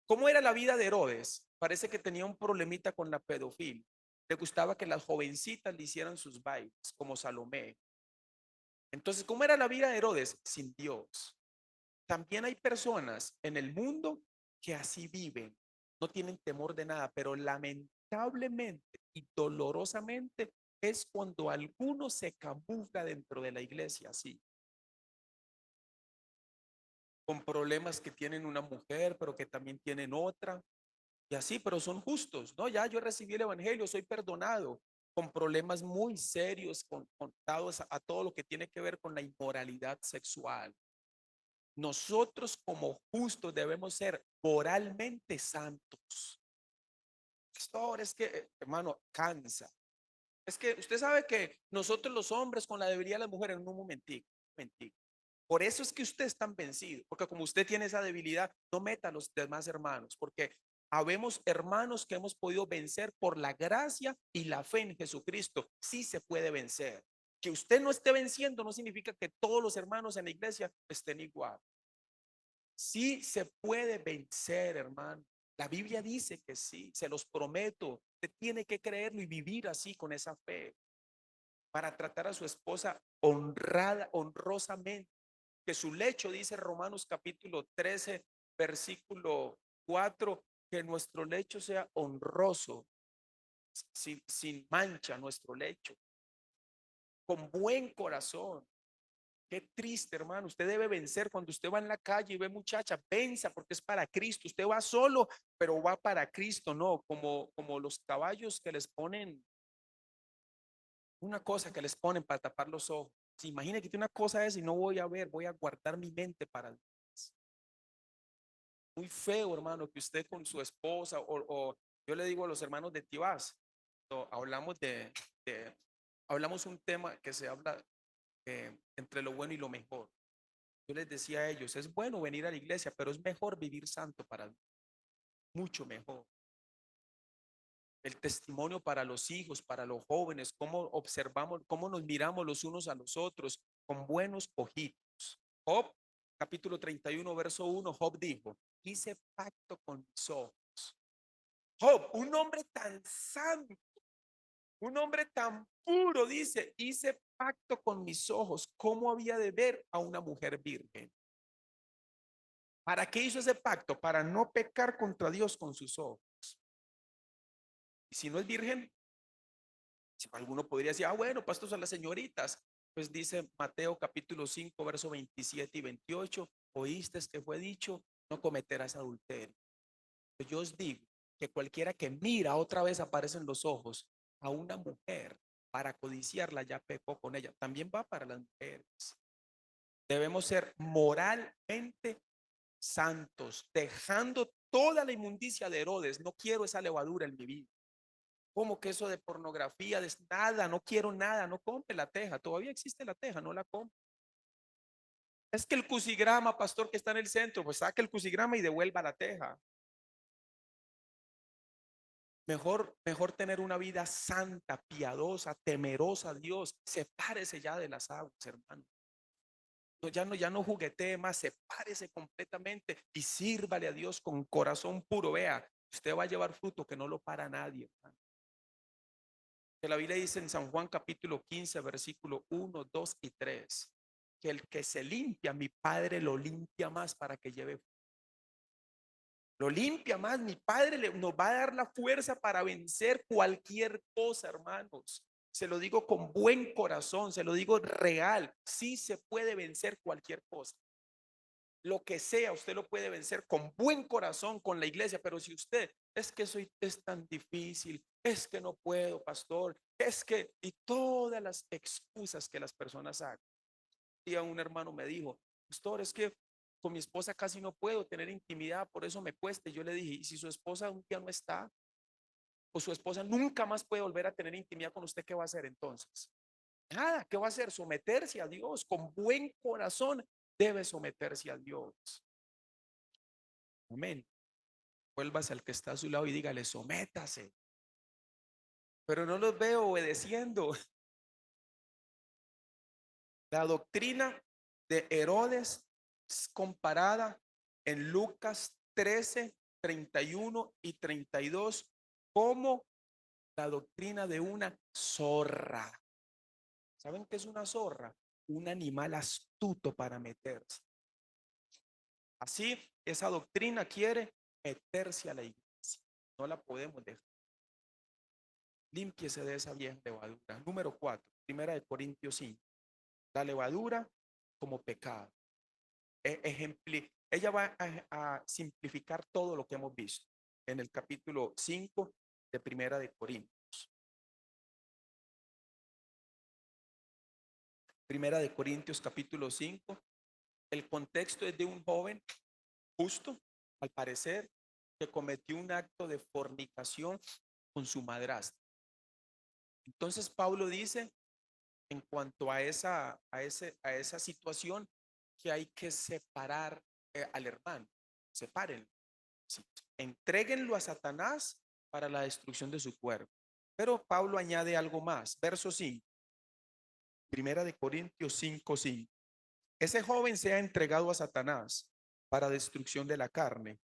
¿Cómo era la vida de Herodes? Parece que tenía un problemita con la pedofilia. Le gustaba que las jovencitas le hicieran sus bailes, como Salomé. Entonces, ¿cómo era la vida de Herodes? Sin Dios. También hay personas en el mundo que así viven, no tienen temor de nada, pero lamentablemente y dolorosamente es cuando alguno se camufla dentro de la iglesia así, con problemas que tienen una mujer, pero que también tienen otra, y así, pero son justos, ¿no? Ya yo recibí el evangelio, soy perdonado, con problemas muy serios, contados a todo lo que tiene que ver con la inmoralidad sexual. Nosotros como justos debemos ser moralmente santos. Pastor, es que, hermano, cansa. Es que usted sabe que nosotros los hombres con la debilidad de las mujeres, en un momentico, momentico. Por eso es que usted es tan vencido, porque como usted tiene esa debilidad, no meta a los demás hermanos, porque habemos hermanos que hemos podido vencer por la gracia y la fe en Jesucristo. Sí se puede vencer. Que usted no esté venciendo no significa que todos los hermanos en la iglesia estén igual. Sí se puede vencer, hermano. La Biblia dice que sí, se los prometo. Usted tiene que creerlo y vivir así con esa fe para tratar a su esposa honrada, honrosamente. Que su lecho, dice Romanos capítulo 13, versículo 4, que nuestro lecho sea honroso, sin mancha nuestro lecho, con buen corazón. Qué triste, hermano. Usted debe vencer cuando usted va en la calle y ve muchacha, venza porque es para Cristo. Usted va solo, pero va para Cristo, no como los caballos que les ponen una cosa que les ponen para tapar los ojos. Se imagina que tiene una cosa esa y no voy a ver, voy a guardar mi mente para Dios. Muy feo, hermano, que usted con su esposa o yo le digo a los hermanos de Tibás, hablamos de hablamos un tema que se habla entre lo bueno y lo mejor. Yo les decía a ellos, es bueno venir a la iglesia, pero es mejor vivir santo para Dios, mucho mejor. El testimonio para los hijos, para los jóvenes, cómo observamos, cómo nos miramos los unos a los otros con buenos ojitos. Job, capítulo 31 verso 1, Job dijo, hice pacto con mis ojos. Job, un hombre tan santo, un hombre tan puro, dice, hice pacto con mis ojos. ¿Cómo había de ver a una mujer virgen? ¿Para qué hizo ese pacto? Para no pecar contra Dios con sus ojos. Y si no es virgen, si alguno podría decir, ah, bueno, pastor, son las señoritas. Pues dice Mateo capítulo 5, verso 27 y 28, oíste que fue dicho, no cometerás adulterio. Yo os digo que cualquiera que mira otra vez aparece en los ojos a una mujer para codiciarla, ya pecó con ella. También va para las mujeres. Debemos ser moralmente santos, dejando toda la inmundicia de Herodes. No quiero esa levadura en mi vida. Como que eso de pornografía, de nada, no quiero nada, no compre la teja. Todavía existe la teja, no la compre. Es que el cusigrama, pastor, que está en el centro, pues saque el cusigrama y devuelva la teja. Mejor tener una vida santa, piadosa, temerosa a Dios. Sepárese ya de las aguas, hermano. No, ya no juguetee más, sepárese completamente y sírvale a Dios con corazón puro. Vea, usted va a llevar fruto que no lo para nadie, hermano. Que la Biblia dice en San Juan capítulo 15, versículo 1, 2 y 3. que el que se limpia, mi Padre lo limpia más para que lleve. Lo limpia más, mi Padre nos va a dar la fuerza para vencer cualquier cosa, hermanos. Se lo digo con buen corazón, se lo digo real. Sí se puede vencer cualquier cosa. Lo que sea, usted lo puede vencer con buen corazón con la iglesia, pero si usted es que es tan difícil, es que no puedo, pastor, es que, y todas las excusas que las personas hagan. Y un hermano me dijo, pastor, es que con mi esposa casi no puedo tener intimidad, por eso me cuesta. Y yo le dije, ¿y si su esposa un día no está? O su esposa nunca más puede volver a tener intimidad con usted, ¿qué va a hacer entonces? Nada, ¿qué va a hacer? Someterse a Dios. Con buen corazón debe someterse a Dios. Amén. Vuélvase al que está a su lado y dígale, sométase. Pero no los veo obedeciendo. La doctrina de Herodes es comparada en Lucas 13, 31 y 32 como la doctrina de una zorra. ¿Saben qué es una zorra? Un animal astuto para meterse. Así, esa doctrina quiere meterse a la iglesia. No la podemos dejar. Límpiese de esa vieja levadura. Número 4, primera de Corintios 5. La levadura como pecado. Ella va a simplificar todo lo que hemos visto en el capítulo 5 de Primera de Corintios. Primera de Corintios capítulo 5. El contexto es de un joven justo, al parecer, que cometió un acto de fornicación con su madrastra. Entonces Pablo dice en cuanto a esa situación que hay que separar al hermano. Sepárenlo. Sí. Entréguenlo a Satanás para la destrucción de su cuerpo. Pero Pablo añade algo más. Verso 5. Primera de Corintios 5:5. Ese joven sea entregado a Satanás para destrucción de la carne,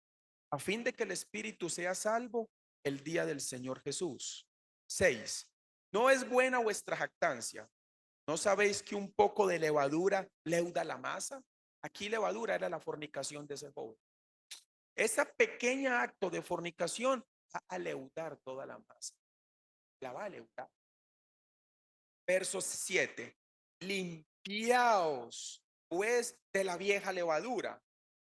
a fin de que el espíritu sea salvo el día del Señor Jesús. 6. No es buena vuestra jactancia. ¿No sabéis que un poco de levadura leuda la masa? Aquí levadura era la fornicación de ese joven. Ese pequeño acto de fornicación va a leudar toda la masa. La va a leudar. Verso 7. Limpiaos pues de la vieja levadura,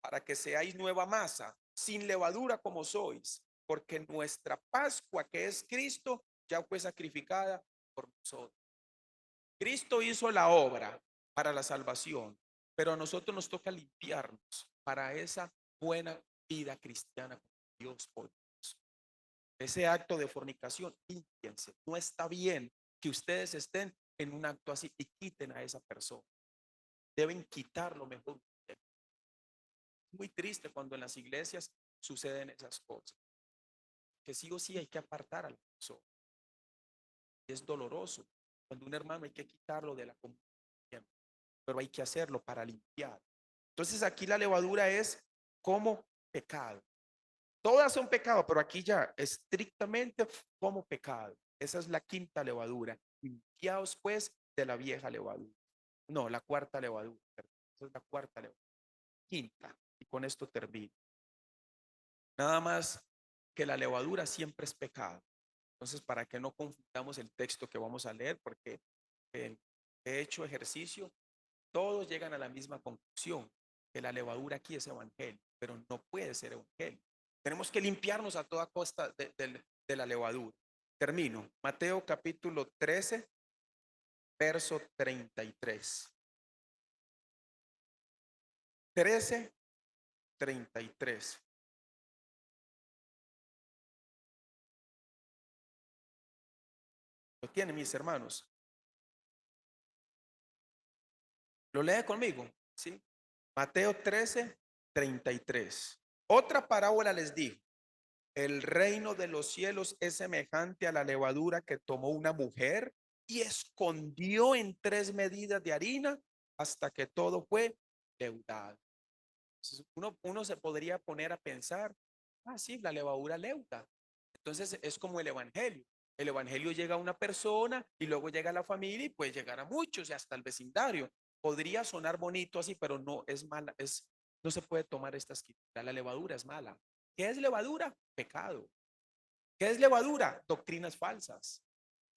para que seáis nueva masa, sin levadura como sois, porque nuestra Pascua, que es Cristo, ya fue sacrificada por nosotros. Cristo hizo la obra para la salvación, pero a nosotros nos toca limpiarnos para esa buena vida cristiana con Dios por Dios. Ese acto de fornicación, límpiense. No está bien que ustedes estén en un acto así y quiten a esa persona. Deben quitarlo mejor. Es muy triste cuando en las iglesias suceden esas cosas. Que sí o sí hay que apartar a la persona. Es doloroso cuando un hermano hay que quitarlo de la comunidad, pero hay que hacerlo para limpiar. Entonces aquí la levadura es como pecado. Todas son pecado, pero aquí ya estrictamente como pecado. Esa es la quinta levadura. Limpiaos pues de la vieja levadura. No, la cuarta levadura. Esa es la cuarta levadura. Quinta. Y con esto termino. Nada más que la levadura siempre es pecado. Entonces, para que no confundamos el texto que vamos a leer, porque he hecho ejercicio, todos llegan a la misma conclusión, que la levadura aquí es evangelio, pero no puede ser evangelio. Tenemos que limpiarnos a toda costa de la levadura. Termino. Mateo capítulo 13, verso 33. 13, 33. ¿Lo tienen mis hermanos? ¿Lo lee conmigo? Sí. Mateo 13, 33. Otra parábola les dijo: el reino de los cielos es semejante a la levadura que tomó una mujer y escondió en 3 medidas de harina hasta que todo fue leudado. Entonces, uno se podría poner a pensar, ah, sí, la levadura leuda. Entonces es como el evangelio. El evangelio llega a una persona y luego llega a la familia y puede llegar a muchos y hasta el vecindario. podría sonar bonito así, pero no es mala, no se puede tomar esta escritura. La levadura es mala. ¿Qué es levadura? Pecado. ¿Qué es levadura? Doctrinas falsas.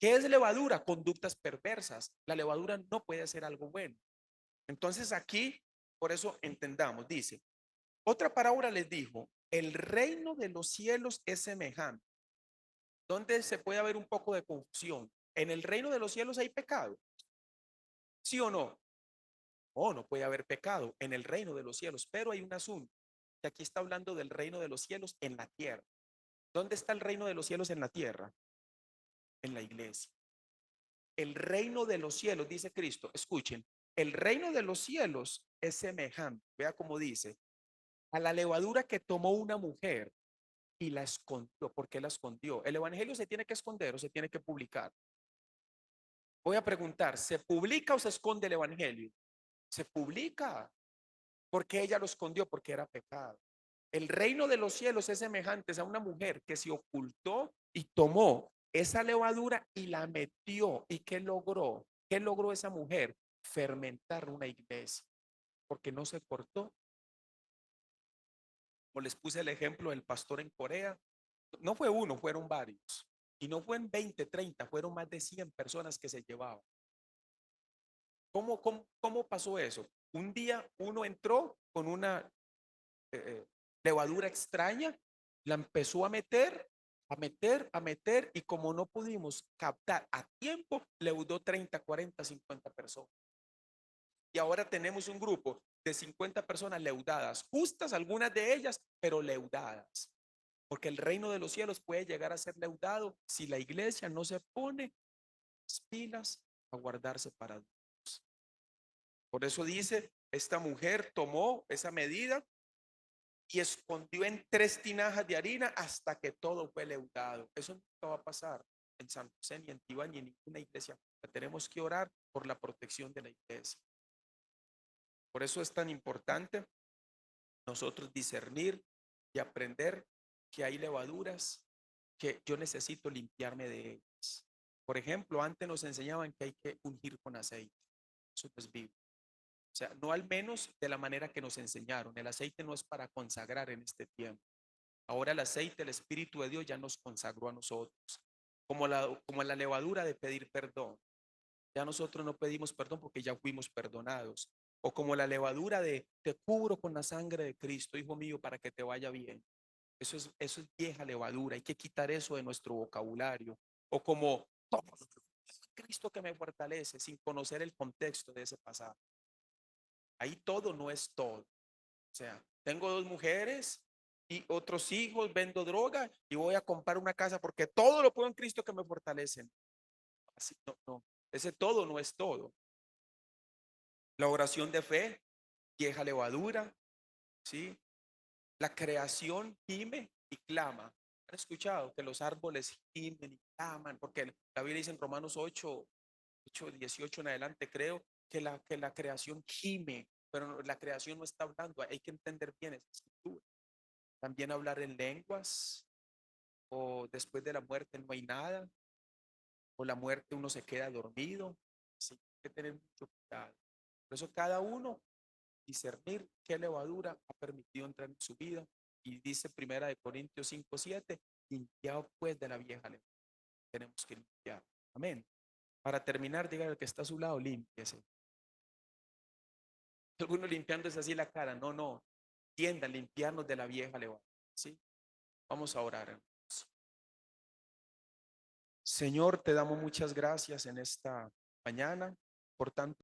¿Qué es levadura? Conductas perversas. La levadura no puede ser algo bueno. Entonces aquí, por eso entendamos, dice, otra parábola les dijo, el reino de los cielos es semejante. ¿Dónde se puede haber un poco de confusión? ¿En el reino de los cielos hay pecado? ¿Sí o no? Oh, no puede haber pecado en el reino de los cielos, pero hay un asunto. Que aquí está hablando del reino de los cielos en la tierra. ¿Dónde está el reino de los cielos en la tierra? En la iglesia. El reino de los cielos, dice Cristo, escuchen, el reino de los cielos es semejante, vea cómo dice, a la levadura que tomó una mujer y la escondió. ¿Por qué la escondió? ¿El evangelio se tiene que esconder o se tiene que publicar? Voy a preguntar, ¿se publica o se esconde el evangelio? Se publica. Porque ella lo escondió, porque era pecado. El reino de los cielos es semejante a una mujer que se ocultó y tomó esa levadura y la metió. ¿Y qué logró? ¿Qué logró esa mujer? Fermentar una iglesia, porque no se cortó. Como les puse el ejemplo del pastor en Corea, no fue uno, fueron varios. Y no fue en 20, 30, fueron más de 100 personas que se llevaban. ¿Cómo pasó eso? Un día uno entró con una levadura extraña, la empezó a meter, y como no pudimos captar a tiempo, leudó 30, 40, 50 personas. Y ahora tenemos un grupo de 50 personas leudadas, justas algunas de ellas, pero leudadas. Porque el reino de los cielos puede llegar a ser leudado si la iglesia no se pone las pilas a guardarse para Dios. Por eso dice, esta mujer tomó esa medida y escondió en 3 tinajas de harina hasta que todo fue leudado. Eso nunca va a pasar en San José, ni en Tibá, ni en ninguna iglesia. Tenemos que orar por la protección de la iglesia. Por eso es tan importante nosotros discernir y aprender que hay levaduras que yo necesito limpiarme de ellas. Por ejemplo, antes nos enseñaban que hay que ungir con aceite. Eso no es bíblico. O sea, no al menos de la manera que nos enseñaron. El aceite no es para consagrar en este tiempo. Ahora el aceite, el Espíritu de Dios ya nos consagró a nosotros, como la levadura de pedir perdón. Ya nosotros no pedimos perdón porque ya fuimos perdonados. O como la levadura de te cubro con la sangre de Cristo, hijo mío, para que te vaya bien. Eso es vieja levadura, hay que quitar eso de nuestro vocabulario. O como Cristo que me fortalece, sin conocer el contexto de ese pasaje. Ahí todo no es todo. O sea, tengo 2 mujeres y otros hijos, vendo droga y voy a comprar una casa porque todo lo puedo en Cristo que me fortalecen. Así, no, no. Ese todo no es todo. La oración de fe, vieja levadura, ¿sí? La creación gime y clama. ¿Han escuchado que los árboles gimen y claman? Porque la Biblia dice en Romanos 8, 18 en adelante, creo, que la creación gime, pero la creación no está hablando. Hay que entender bien esa escritura. También hablar en lenguas, o después de la muerte no hay nada, o la muerte uno se queda dormido. Así que hay que tener mucho cuidado. Por eso cada uno discernir qué levadura ha permitido entrar en su vida. Y dice Primera de Corintios 5:7, limpiado pues de la vieja levadura. Tenemos que limpiar. Amén. Para terminar, diga al que está a su lado, límpiese. Algunos limpiándose así la cara. No, no. Tiendan limpiarnos de la vieja levadura. ¿Sí? Vamos a orar, hermanos. Señor, te damos muchas gracias en esta mañana por tanto